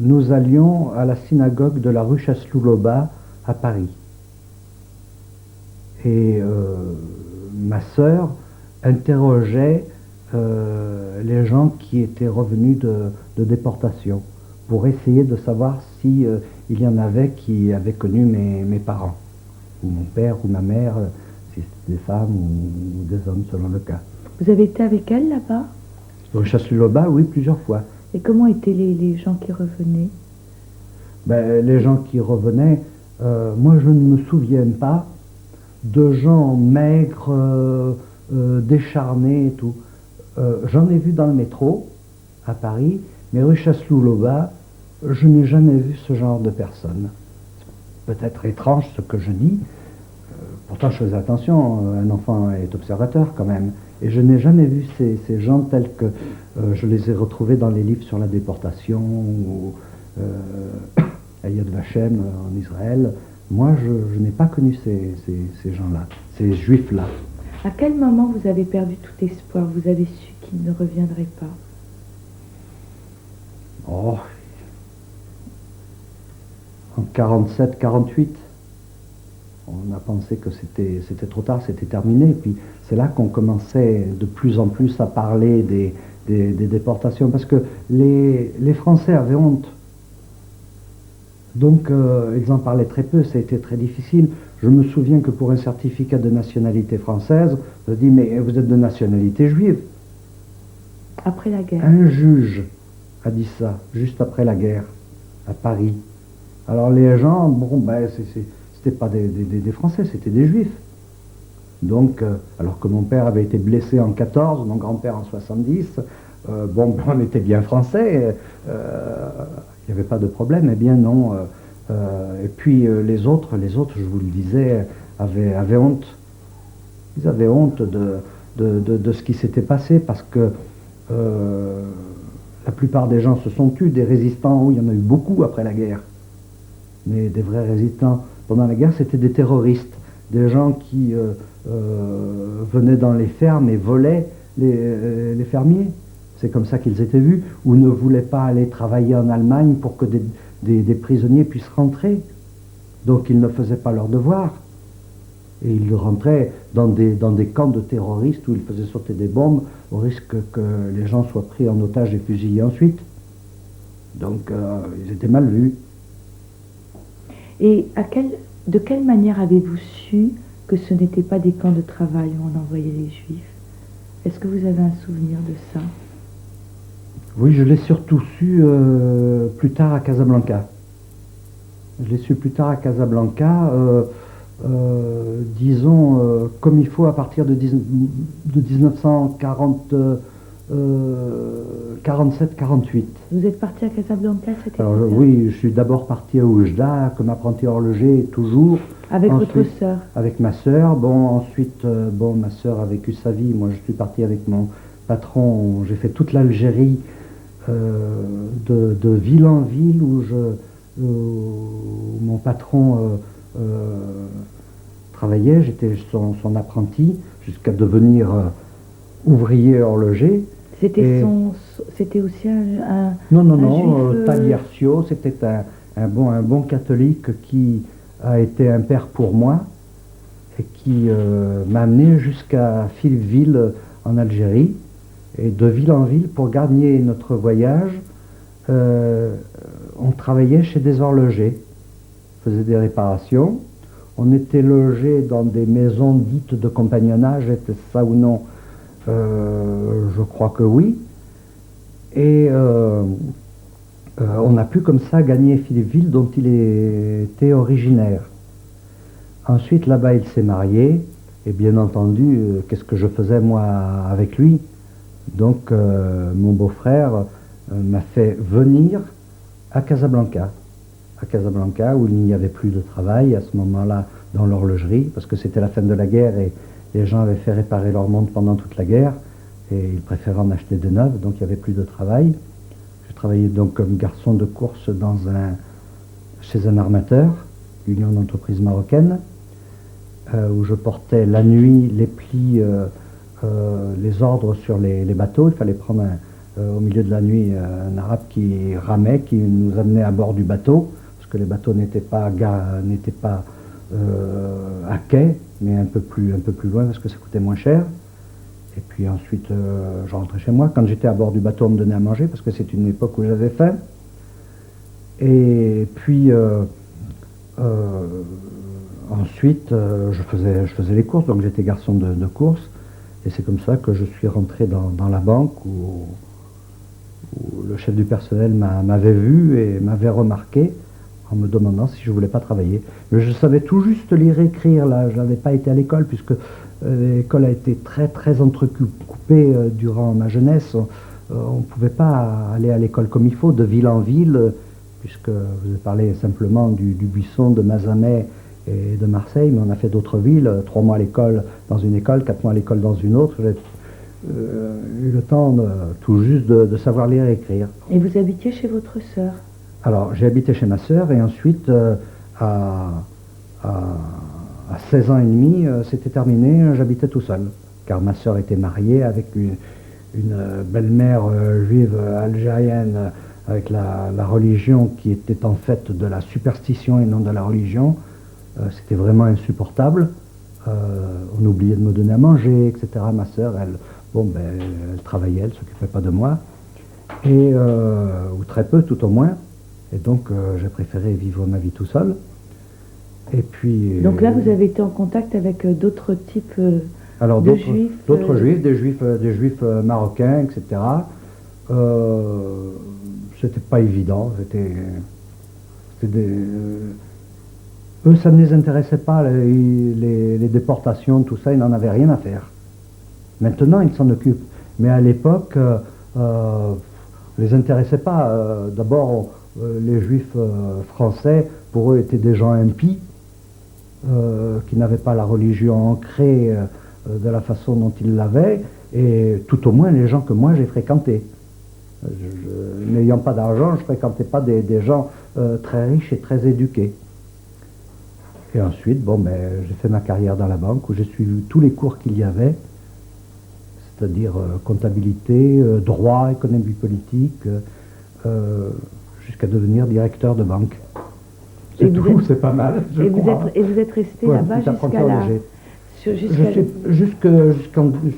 [SPEAKER 2] nous allions à la synagogue de la rue Chasselouloba à Paris. Et ma sœur interrogeait les gens qui étaient revenus de déportation pour essayer de savoir si il y en avait qui avaient connu mes parents, ou mon père ou ma mère, si c'était des femmes ou des hommes selon le cas.
[SPEAKER 1] Vous avez été avec elle là-bas?
[SPEAKER 2] Rue Chasselouloba, oui, plusieurs fois.
[SPEAKER 1] Et comment étaient les gens qui revenaient?
[SPEAKER 2] Ben, les gens qui revenaient, moi je ne me souviens pas de gens maigres, décharnés et tout. J'en ai vu dans le métro à Paris, mais rue Chasselouloba, je n'ai jamais vu ce genre de personnes. C'est peut-être étrange ce que je dis, pourtant je faisais attention, un enfant est observateur quand même. Et je n'ai jamais vu ces gens tels que je les ai retrouvés dans les livres sur la déportation ou à Yad Vashem en Israël. Moi, je n'ai pas connu ces gens-là, ces juifs-là.
[SPEAKER 1] À quel moment vous avez perdu tout espoir? Vous avez su qu'ils ne reviendraient pas?
[SPEAKER 2] Oh, en 47, 48. On a pensé que c'était trop tard, c'était terminé. Et puis c'est là qu'on commençait de plus en plus à parler des déportations, parce que les Français avaient honte. Donc ils en parlaient très peu, ça a été très difficile. Je me souviens que pour un certificat de nationalité française, je dis mais vous êtes de nationalité juive.
[SPEAKER 1] Après la guerre.
[SPEAKER 2] Un juge a dit ça, juste après la guerre, à Paris. Alors les gens, bon ben c'était pas des Français, c'était des Juifs. Donc, alors que mon père avait été blessé en 14, mon grand-père en 70, bon, ben, on était bien Français, il n'y avait pas de problème, eh bien non. Et puis les autres, je vous le disais, avaient honte. Ils avaient honte de ce qui s'était passé, parce que la plupart des gens se sont tus, des résistants, oui, il y en a eu beaucoup après la guerre. Mais des vrais résistants pendant la guerre, c'était des terroristes, des gens qui venaient dans les fermes et volaient les fermiers. C'est comme ça qu'ils étaient vus, ou ne voulaient pas aller travailler en Allemagne pour que des prisonniers puissent rentrer. Donc ils ne faisaient pas leur devoir. Et ils rentraient dans des camps de terroristes où ils faisaient sauter des bombes au risque que les gens soient pris en otage et fusillés ensuite. Donc ils étaient mal vus.
[SPEAKER 1] Et de quelle manière avez-vous su que ce n'étaient pas des camps de travail où on envoyait les Juifs? Est-ce que vous avez un souvenir de ça?
[SPEAKER 2] Oui, je l'ai surtout su plus tard à Casablanca. Je l'ai su plus tard à Casablanca, disons, comme il faut à partir de 1947-48.
[SPEAKER 1] Vous êtes parti à Casablanca cette
[SPEAKER 2] Alors
[SPEAKER 1] époque-là?
[SPEAKER 2] oui, je suis d'abord parti à Oujda comme apprenti horloger, toujours.
[SPEAKER 1] Avec
[SPEAKER 2] Ensuite,
[SPEAKER 1] votre sœur?
[SPEAKER 2] Avec ma sœur. Bon, ensuite, bon, ma sœur a vécu sa vie. Moi, je suis parti avec mon patron. J'ai fait toute l'Algérie, de ville en ville, où mon patron travaillait. J'étais son apprenti jusqu'à devenir ouvrier horloger.
[SPEAKER 1] C'était aussi un
[SPEAKER 2] Non,
[SPEAKER 1] juif,
[SPEAKER 2] Tagliercio, c'était un bon catholique qui a été un père pour moi et qui m'a amené jusqu'à Philippeville en Algérie. Et de ville en ville, pour gagner notre voyage, on travaillait chez des horlogers, on faisait des réparations. On était logé dans des maisons dites de compagnonnage, était ça ou non, Je crois que oui. Et on a pu comme ça gagner Philippeville, dont il était originaire. Ensuite, là-bas, il s'est marié. Et bien entendu, qu'est-ce que je faisais moi avec lui? Donc, mon beau-frère m'a fait venir à Casablanca. À Casablanca, où il n'y avait plus de travail à ce moment-là dans l'horlogerie, parce que c'était la fin de la guerre et les gens avaient fait réparer leur montre pendant toute la guerre, et ils préféraient en acheter de neuves, donc il n'y avait plus de travail. J'ai travaillé donc comme garçon de course chez un armateur, Union d'entreprise marocaine, où je portais la nuit les plis, les ordres sur les bateaux. Il fallait prendre au milieu de la nuit un arabe qui ramait, qui nous amenait à bord du bateau, parce que les bateaux n'étaient pas à quai, mais un peu plus loin parce que ça coûtait moins cher. Et puis ensuite, je rentrais chez moi. Quand j'étais à bord du bateau, on me donnait à manger parce que c'est une époque où j'avais faim. Et puis ensuite, je faisais les courses, donc j'étais garçon de course. Et c'est comme ça que je suis rentré dans la banque où le chef du personnel m'avait vu et m'avait remarqué en me demandant si je voulais pas travailler. Mais je savais tout juste lire et écrire, là. Je n'avais pas été à l'école puisque l'école a été très très entrecoupée durant ma jeunesse. On ne pouvait pas aller à l'école comme il faut, de ville en ville, puisque vous avez parlé simplement du Buisson, de Mazamet et de Marseille, mais on a fait d'autres villes, 3 mois à l'école dans une école, 4 mois à l'école dans une autre. J'ai eu le temps tout juste de savoir lire et écrire.
[SPEAKER 1] Et vous habitiez chez votre sœur?
[SPEAKER 2] Alors, j'ai habité chez ma sœur et ensuite, à 16 ans et demi, c'était terminé, j'habitais tout seul. Car ma sœur était mariée avec une belle-mère juive algérienne avec la religion qui était en fait de la superstition et non de la religion. C'était vraiment insupportable. On oubliait de me donner à manger, etc. Ma sœur, elle travaillait, elle ne s'occupait pas de moi. Ou très peu, tout au moins. Et donc, j'ai préféré vivre ma vie tout seul. Et puis...
[SPEAKER 1] Donc là, vous avez été en contact avec d'autres types
[SPEAKER 2] de
[SPEAKER 1] juifs?
[SPEAKER 2] D'autres juifs, des juifs marocains, etc. C'était pas évident. Eux, ça ne les intéressait pas, les déportations, tout ça, ils n'en avaient rien à faire. Maintenant, ils s'en occupent. Mais à l'époque, les intéressait pas. D'abord, les juifs français, pour eux, étaient des gens impies, qui n'avaient pas la religion ancrée de la façon dont ils l'avaient, et tout au moins les gens que moi j'ai fréquentés. N'ayant pas d'argent, je ne fréquentais pas des gens très riches et très éduqués. Et ensuite, j'ai fait ma carrière dans la banque, où j'ai suivi tous les cours qu'il y avait, c'est-à-dire comptabilité, droit, économie politique, jusqu'à devenir directeur de banque. C'est tout, c'est pas mal.
[SPEAKER 1] Et vous êtes resté là-bas jusqu'à la...
[SPEAKER 2] Je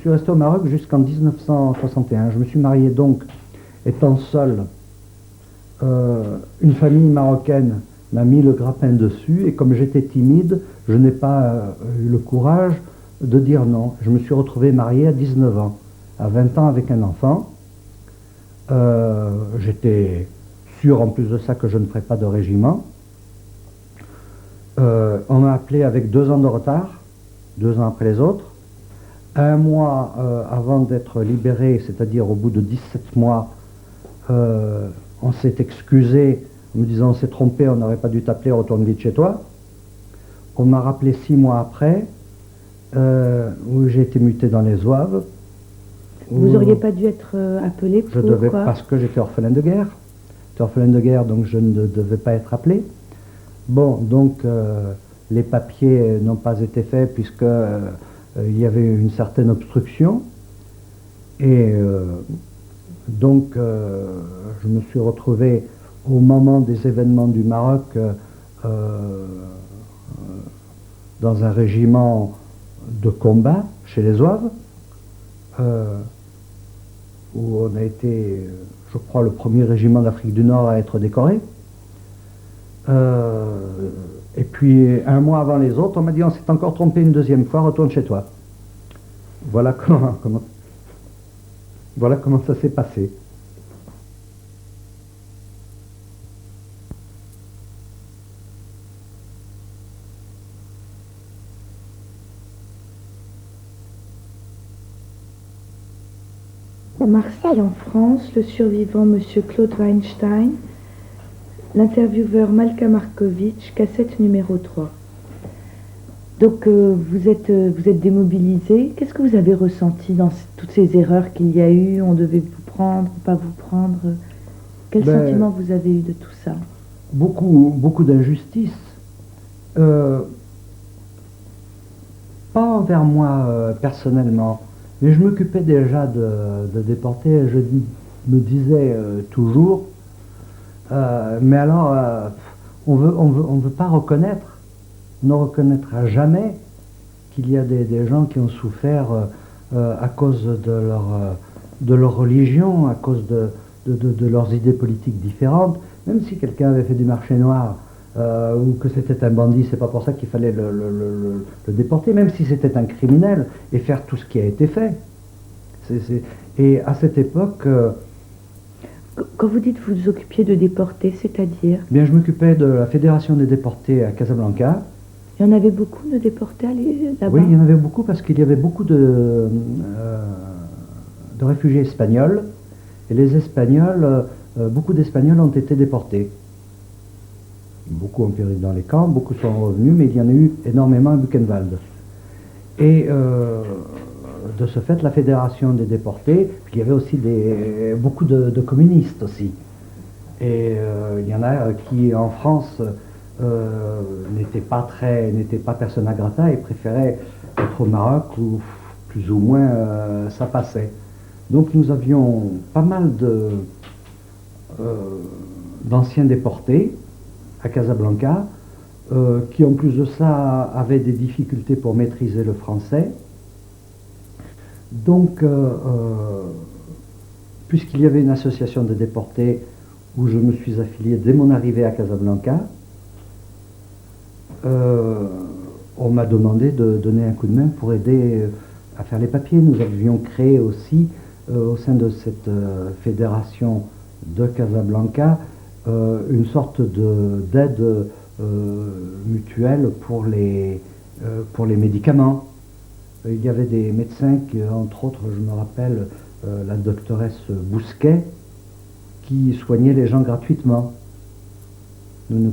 [SPEAKER 2] suis resté au Maroc jusqu'en 1961. Je me suis marié donc, étant seul, une famille marocaine m'a mis le grappin dessus, et comme j'étais timide, je n'ai pas eu le courage de dire non. Je me suis retrouvé marié à 19 ans, à 20 ans avec un enfant. J'étais sûr en plus de ça que je ne ferais pas de régiment. On m'a appelé avec 2 ans de retard, 2 ans après les autres. 1 mois avant d'être libéré, c'est-à-dire au bout de 17 mois, on s'est excusé en me disant on s'est trompé, on n'aurait pas dû t'appeler, retourne vite chez toi. On m'a rappelé 6 mois après, où j'ai été muté dans les Zouaves.
[SPEAKER 1] Vous n'auriez pas dû être appelé pour quoi?
[SPEAKER 2] Parce que j'étais orphelin de guerre. J'étais orphelin de guerre, donc je ne devais pas être appelé. Bon, donc les papiers n'ont pas été faits puisque il y avait une certaine obstruction. Et donc je me suis retrouvé au moment des événements du Maroc dans un régiment de combat chez les Zouaves, où on a été, je crois, le premier régiment d'Afrique du Nord à être décoré. Et puis 1 mois avant les autres, on m'a dit on s'est encore trompé une 2e fois, retourne chez toi. Voilà comment Voilà comment ça s'est passé.
[SPEAKER 1] À Marseille, en France, le survivant Monsieur Claude Weinstein, l'intervieweur Malka Markovic, cassette numéro 3. Donc vous êtes démobilisé. Qu'est-ce que vous avez ressenti dans toutes ces erreurs qu'il y a eu? On devait vous prendre, pas vous prendre. Quel sentiment vous avez eu de tout ça?
[SPEAKER 2] Beaucoup d'injustice. Pas envers moi personnellement, mais je m'occupais déjà de déportés. Je me disais toujours, mais alors on veut pas reconnaître, on ne reconnaîtra jamais qu'il y a des gens qui ont souffert à cause de leur religion, à cause de leurs idées politiques différentes. Même si quelqu'un avait fait du marché noir ou que c'était un bandit, c'est pas pour ça qu'il fallait le déporter, même si c'était un criminel, et faire tout ce qui a été fait. Et à cette époque...
[SPEAKER 1] Quand vous dites vous vous occupiez de déportés, c'est-à-dire?
[SPEAKER 2] Bien, je m'occupais de la Fédération des déportés à Casablanca.
[SPEAKER 1] Il y en avait beaucoup de déportés là-bas?
[SPEAKER 2] Oui, il y en avait beaucoup parce qu'il y avait beaucoup de réfugiés espagnols. Et les Espagnols, beaucoup d'Espagnols ont été déportés. Beaucoup ont péri dans les camps, beaucoup sont revenus, mais il y en a eu énormément à Buchenwald. Et de ce fait, la Fédération des déportés, puis il y avait aussi beaucoup de communistes aussi. Et il y en a qui, en France, n'étaient pas persona grata et préféraient être au Maroc où plus ou moins ça passait. Donc nous avions pas mal d'anciens déportés à Casablanca qui en plus de ça avaient des difficultés pour maîtriser le français. Donc puisqu'il y avait une association de déportés où je me suis affilié dès mon arrivée à Casablanca, on m'a demandé de donner un coup de main pour aider à faire les papiers. Nous avions créé aussi, au sein de cette fédération de Casablanca, une sorte d'aide mutuelle pour les médicaments. Il y avait des médecins qui, entre autres, je me rappelle, la doctoresse Bousquet, qui soignait les gens gratuitement. Nous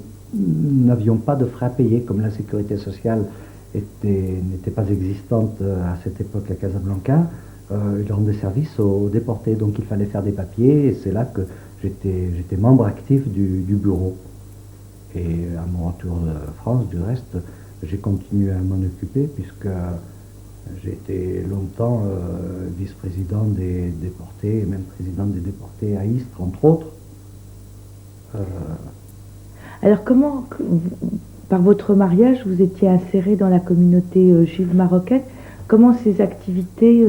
[SPEAKER 2] n'avions pas de frais à payer, comme la sécurité sociale n'était pas existante à cette époque à Casablanca. Ils rendaient service aux déportés, donc il fallait faire des papiers, et c'est là que j'étais membre actif du bureau. Et à mon retour de France, du reste, j'ai continué à m'en occuper, puisque j'ai été longtemps vice-président des déportés, et même président des déportés à Istres, entre autres.
[SPEAKER 1] Alors comment, par votre mariage, vous étiez inséré dans la communauté juive marocaine? Comment ces activités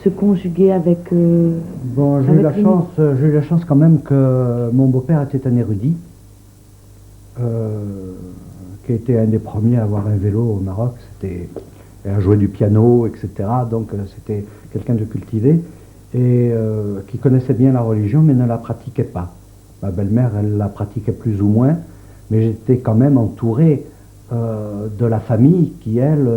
[SPEAKER 1] se conjuguaient avec...
[SPEAKER 2] Bon, j'ai eu la chance quand même que mon beau-père était un érudit, qui était un des premiers à avoir un vélo au Maroc, et à jouer du piano, etc. Donc c'était quelqu'un de cultivé et qui connaissait bien la religion mais ne la pratiquait pas. Ma belle-mère, elle la pratiquait plus ou moins, mais j'étais quand même entouré de la famille qui, elle,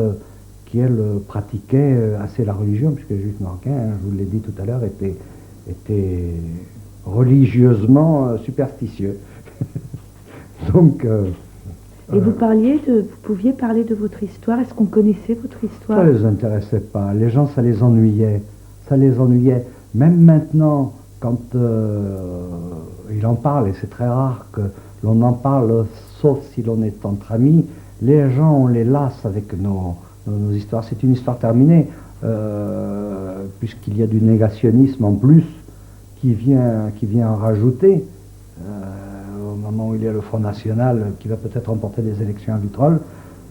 [SPEAKER 2] pratiquait assez la religion, puisque les juifs marocains, hein, je vous l'ai dit tout à l'heure, étaient religieusement superstitieux. Donc...
[SPEAKER 1] Et vous pouviez parler de votre histoire? Est-ce qu'on connaissait votre histoire?
[SPEAKER 2] Ça ne les intéressait pas. Les gens, ça les ennuyait. Ça les ennuyait. Même maintenant, quand il en parle, et c'est très rare que l'on en parle, sauf si l'on est entre amis, les gens, on les lasse avec nos histoires. C'est une histoire terminée, puisqu'il y a du négationnisme en plus qui vient en rajouter. Au moment où il y a le Front National qui va peut-être remporter des élections à Vitrolles,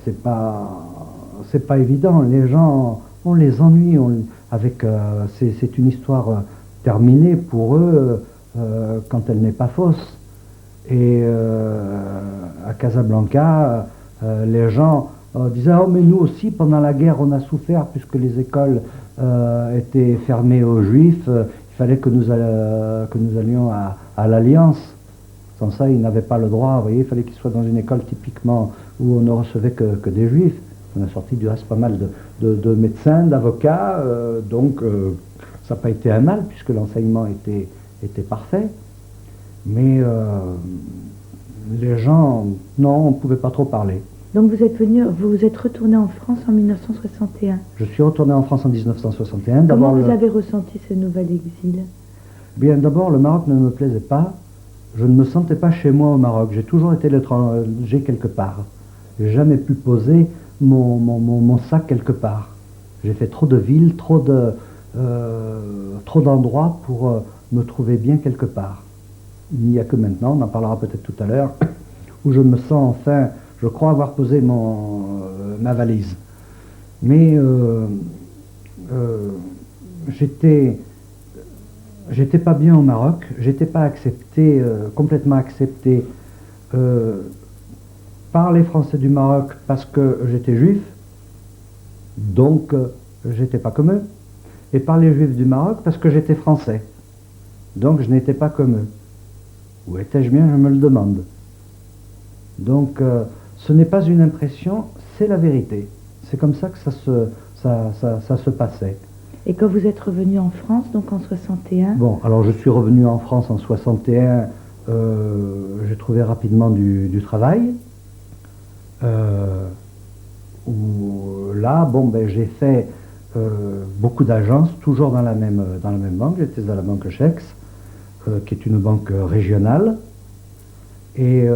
[SPEAKER 2] c'est pas évident. Les gens, on les ennuie c'est une histoire terminée pour eux quand elle n'est pas fausse. Et à Casablanca, les gens disaient « Oh, mais nous aussi, pendant la guerre, on a souffert puisque les écoles était fermée aux juifs, il fallait que nous allions à l'Alliance. Sans ça, ils n'avaient pas le droit, vous voyez, il fallait qu'ils soient dans une école typiquement où on ne recevait que des juifs. On a sorti du reste pas mal de médecins, d'avocats, donc ça n'a pas été un mal puisque l'enseignement était parfait. Mais les gens, non, on ne pouvait pas trop parler.
[SPEAKER 1] Donc vous êtes retourné en France en 1961.
[SPEAKER 2] Je suis retourné en France en 1961.
[SPEAKER 1] Comment vous avez ressenti ce nouvel exil?
[SPEAKER 2] Bien, d'abord, le Maroc ne me plaisait pas. Je ne me sentais pas chez moi au Maroc. J'ai toujours été l'étranger quelque part. Je n'ai jamais pu poser mon sac quelque part. J'ai fait trop de villes, trop d'endroits pour me trouver bien quelque part. Il n'y a que maintenant, on en parlera peut-être tout à l'heure, où je me sens enfin, je crois avoir posé ma valise. Mais j'étais pas bien au Maroc, j'étais pas accepté, complètement accepté par les Français du Maroc parce que j'étais juif, donc j'étais pas comme eux, et par les Juifs du Maroc parce que j'étais français, donc je n'étais pas comme eux. Où étais-je bien, je me le demande. Donc ce n'est pas une impression, c'est la vérité. C'est comme ça que ça se passait.
[SPEAKER 1] Et quand vous êtes revenu en France, donc en 61?
[SPEAKER 2] Bon, alors je suis revenu en France en 61, j'ai trouvé rapidement du travail. Où là, bon, ben, j'ai fait beaucoup d'agences, toujours dans la même banque. J'étais à la banque Chex, qui est une banque régionale. Et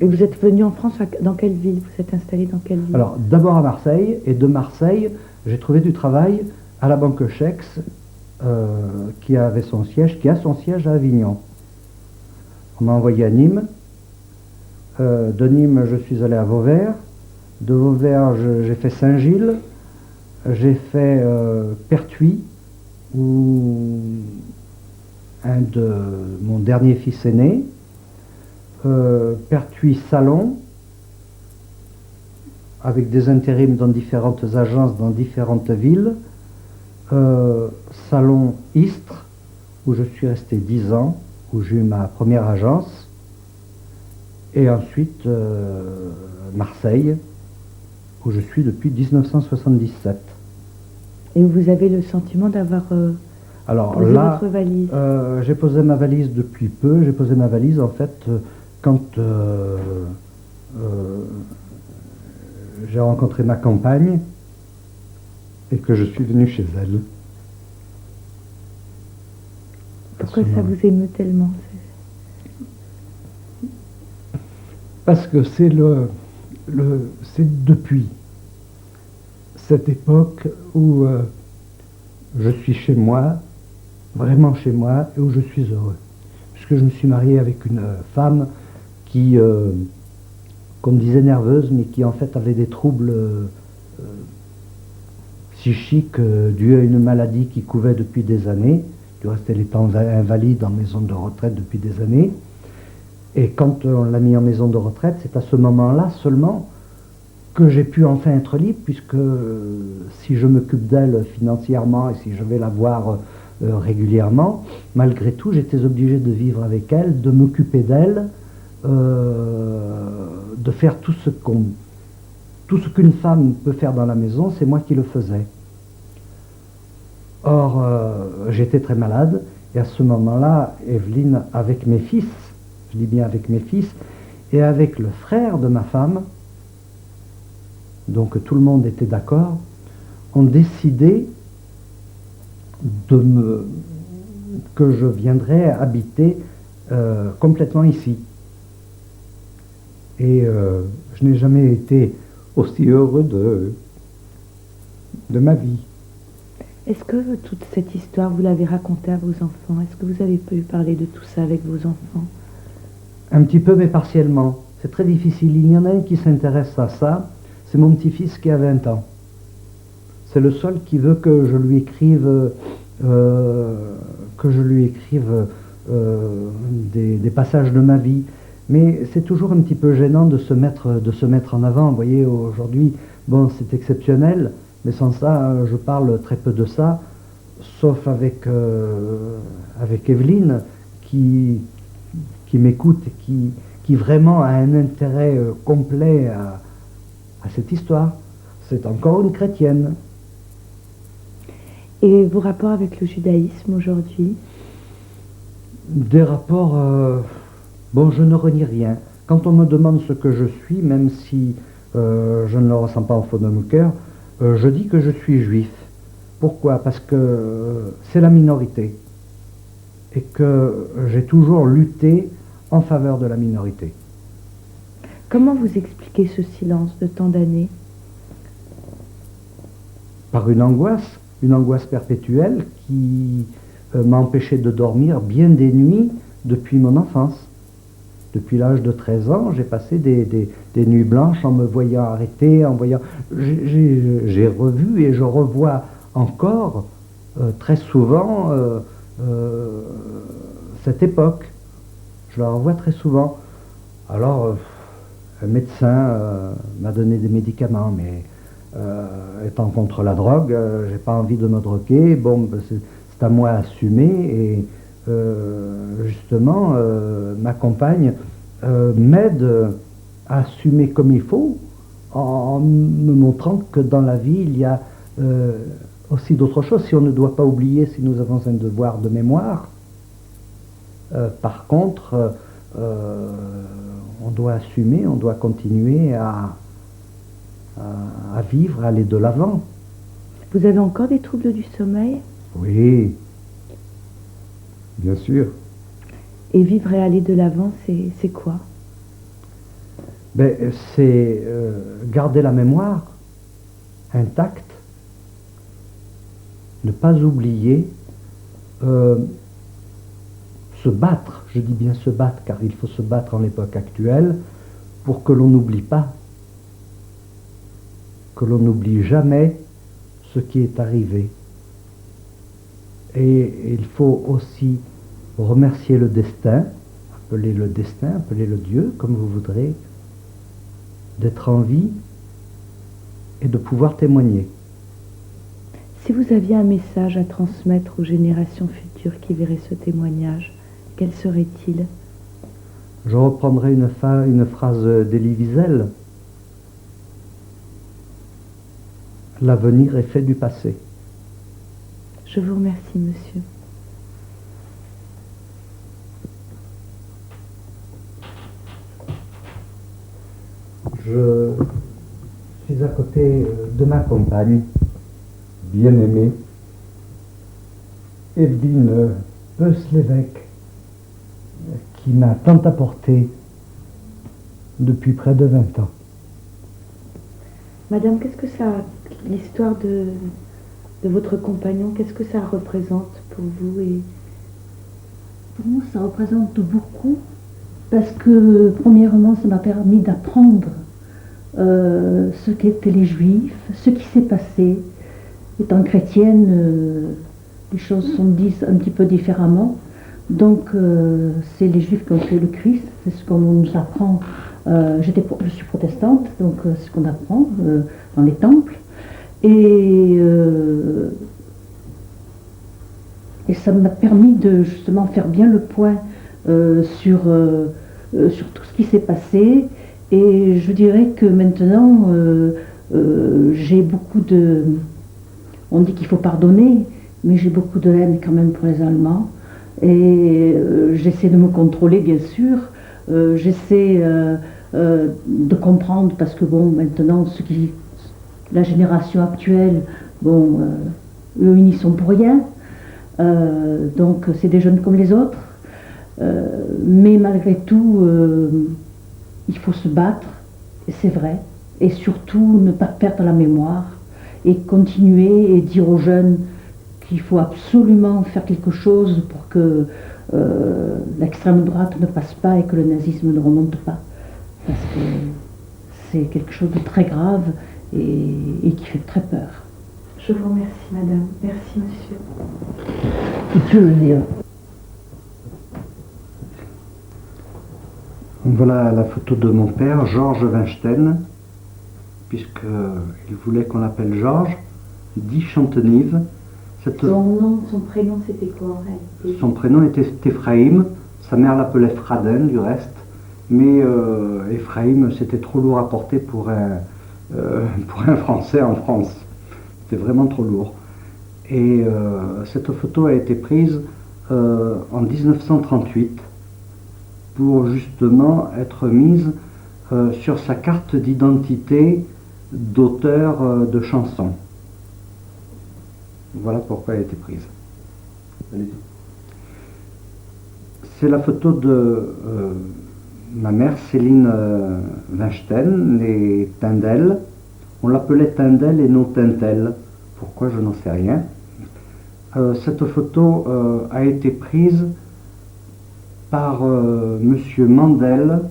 [SPEAKER 1] vous êtes venu en France dans quelle ville? Vous êtes installé dans quelle ville?
[SPEAKER 2] Alors, d'abord à Marseille, et de Marseille, j'ai trouvé du travail à la banque Chex, qui a son siège à Avignon. On m'a envoyé à Nîmes. De Nîmes, je suis allé à Vauvert. De Vauvert, j'ai fait Saint-Gilles. J'ai fait Pertuis, où mon dernier fils est né. Pertuis-Salon, avec des intérims dans différentes agences, dans différentes villes. Salon-Istres, où je suis resté 10 ans, où j'ai eu ma première agence. Et ensuite, Marseille, où je suis depuis 1977.
[SPEAKER 1] Et vous avez le sentiment d'avoir posé votre valise?
[SPEAKER 2] J'ai posé ma valise depuis peu. J'ai posé ma valise, en fait, quand j'ai rencontré ma compagne et que je suis venu chez elle.
[SPEAKER 1] Pourquoi ça vous émeut tellement?
[SPEAKER 2] Parce que c'est depuis cette époque où je suis chez moi, vraiment chez moi, et où je suis heureux. Puisque je me suis marié avec une femme qui, qu'on me disait nerveuse, mais qui en fait avait des troubles psychiques dus à une maladie qui couvait depuis des années. Du reste, elle était invalide en maison de retraite depuis des années. Et quand on l'a mis en maison de retraite, c'est à ce moment-là seulement que j'ai pu enfin être libre, puisque si je m'occupe d'elle financièrement et si je vais la voir régulièrement, malgré tout, j'étais obligé de vivre avec elle, de m'occuper d'elle, de faire tout ce qu'une femme peut faire dans la maison, c'est moi qui le faisais. Or, j'étais très malade, et à ce moment-là, Evelyne, avec mes fils, je dis bien avec mes fils, et avec le frère de ma femme, donc tout le monde était d'accord, ont décidé que je viendrais habiter complètement ici. Et je n'ai jamais été aussi heureux de ma vie.
[SPEAKER 1] Est-ce que toute cette histoire, vous l'avez racontée à vos enfants? Est-ce que vous avez pu parler de tout ça avec vos enfants?
[SPEAKER 2] Un petit peu, mais partiellement. C'est très difficile. Il y en a un qui s'intéresse à ça. C'est mon petit-fils qui a 20 ans. C'est le seul qui veut que je lui écrive, des passages de ma vie. Mais c'est toujours un petit peu gênant de se mettre en avant. Vous voyez, aujourd'hui, bon, c'est exceptionnel, Mais sans ça, je parle très peu de ça, sauf avec Evelyne, qui m'écoute et qui vraiment a un intérêt complet à cette histoire. C'est encore une chrétienne.
[SPEAKER 1] Et vos rapports avec le judaïsme aujourd'hui?
[SPEAKER 2] Des rapports... bon, je ne renie rien. Quand on me demande ce que je suis, même si je ne le ressens pas au fond de mon cœur, je dis que je suis juif. Pourquoi? Parce que c'est la minorité. Et que j'ai toujours lutté en faveur de la minorité.
[SPEAKER 1] Comment vous expliquez ce silence de tant d'années?
[SPEAKER 2] Par une angoisse perpétuelle qui m'a empêché de dormir bien des nuits depuis mon enfance. Depuis l'âge de 13 ans, j'ai passé des nuits blanches en me voyant arrêter, en voyant... J'ai revu et je revois encore très souvent cette époque. Je la revois très souvent. Alors, un médecin m'a donné des médicaments, mais étant contre la drogue, j'ai pas envie de me droguer. Bon, ben, c'est à moi à assumer et justement, ma compagne m'aide à assumer comme il faut en me montrant que dans la vie, il y a aussi d'autres choses. Si on ne doit pas oublier, si nous avons un devoir de mémoire, par contre, on doit assumer, on doit continuer à vivre, à aller de l'avant.
[SPEAKER 1] Vous avez encore des troubles du sommeil?
[SPEAKER 2] Oui, bien sûr.
[SPEAKER 1] Et vivre et aller de l'avant, c'est quoi?
[SPEAKER 2] Ben, c'est garder la mémoire intacte, ne pas oublier, se battre, je dis bien se battre, car il faut se battre en l'époque actuelle, pour que l'on n'oublie pas, que l'on n'oublie jamais ce qui est arrivé. Et il faut aussi remercier le destin, appelez le Dieu, comme vous voudrez, d'être en vie et de pouvoir témoigner.
[SPEAKER 1] Si vous aviez un message à transmettre aux générations futures qui verraient ce témoignage, quel serait-il?
[SPEAKER 2] Je reprendrai une phrase d'Elie Wiesel. L'avenir est fait du passé.
[SPEAKER 1] Je vous remercie, monsieur.
[SPEAKER 2] Je suis à côté de ma compagne, bien-aimée, Evelyne Beusse-Lévesque, qui m'a tant apporté depuis près de 20 ans.
[SPEAKER 1] Madame, qu'est-ce que ça, l'histoire de votre compagnon, qu'est-ce que ça représente pour vous et...
[SPEAKER 3] Pour moi, ça représente beaucoup parce que, premièrement, ça m'a permis d'apprendre ce qu'étaient les Juifs, ce qui s'est passé. Étant chrétienne, les choses sont dites un petit peu différemment. Donc, c'est les Juifs qui ont tué le Christ, c'est ce qu'on nous apprend. Je suis protestante, donc c'est ce qu'on apprend dans les temples. Et ça m'a permis de justement faire bien le point sur tout ce qui s'est passé. Et je dirais que maintenant, j'ai beaucoup de... On dit qu'il faut pardonner, mais j'ai beaucoup de haine quand même pour les Allemands. Et j'essaie de me contrôler, bien sûr. J'essaie de comprendre, parce que bon, maintenant, la génération actuelle, bon, eux, ils n'y sont pour rien. Donc, c'est des jeunes comme les autres. Mais malgré tout, il faut se battre, et c'est vrai. Et surtout, ne pas perdre la mémoire. Et continuer et dire aux jeunes qu'il faut absolument faire quelque chose pour que l'extrême droite ne passe pas et que le nazisme ne remonte pas. Parce que c'est quelque chose de très grave et qui fait très peur.
[SPEAKER 1] Je vous remercie, madame. Merci, monsieur.
[SPEAKER 3] Je veux dire.
[SPEAKER 2] Voilà la photo de mon père, Georges Weinstein, puisqu'il voulait qu'on l'appelle Georges. dit Chantenive.
[SPEAKER 1] Son nom, son prénom, c'était quoi en réalité?
[SPEAKER 2] Son prénom était Ephraim. Sa mère l'appelait Fraden, du reste. Mais Ephraim, c'était trop lourd à porter pour un Français en France. C'était vraiment trop lourd. Et cette photo a été prise en 1938 pour justement être mise sur sa carte d'identité d'auteur de chansons. Voilà pourquoi elle a été prise. C'est la photo de ma mère, Céline Weinstein, née Tindel. On l'appelait Tindel et non Tintel. Pourquoi, je n'en sais rien. Cette photo a été prise par Monsieur Mandel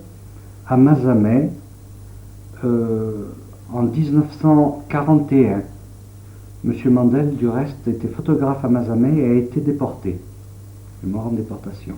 [SPEAKER 2] à Mazamet en 1941. Monsieur Mandel, du reste, était photographe à Mazamet et a été déporté. Il est mort en déportation.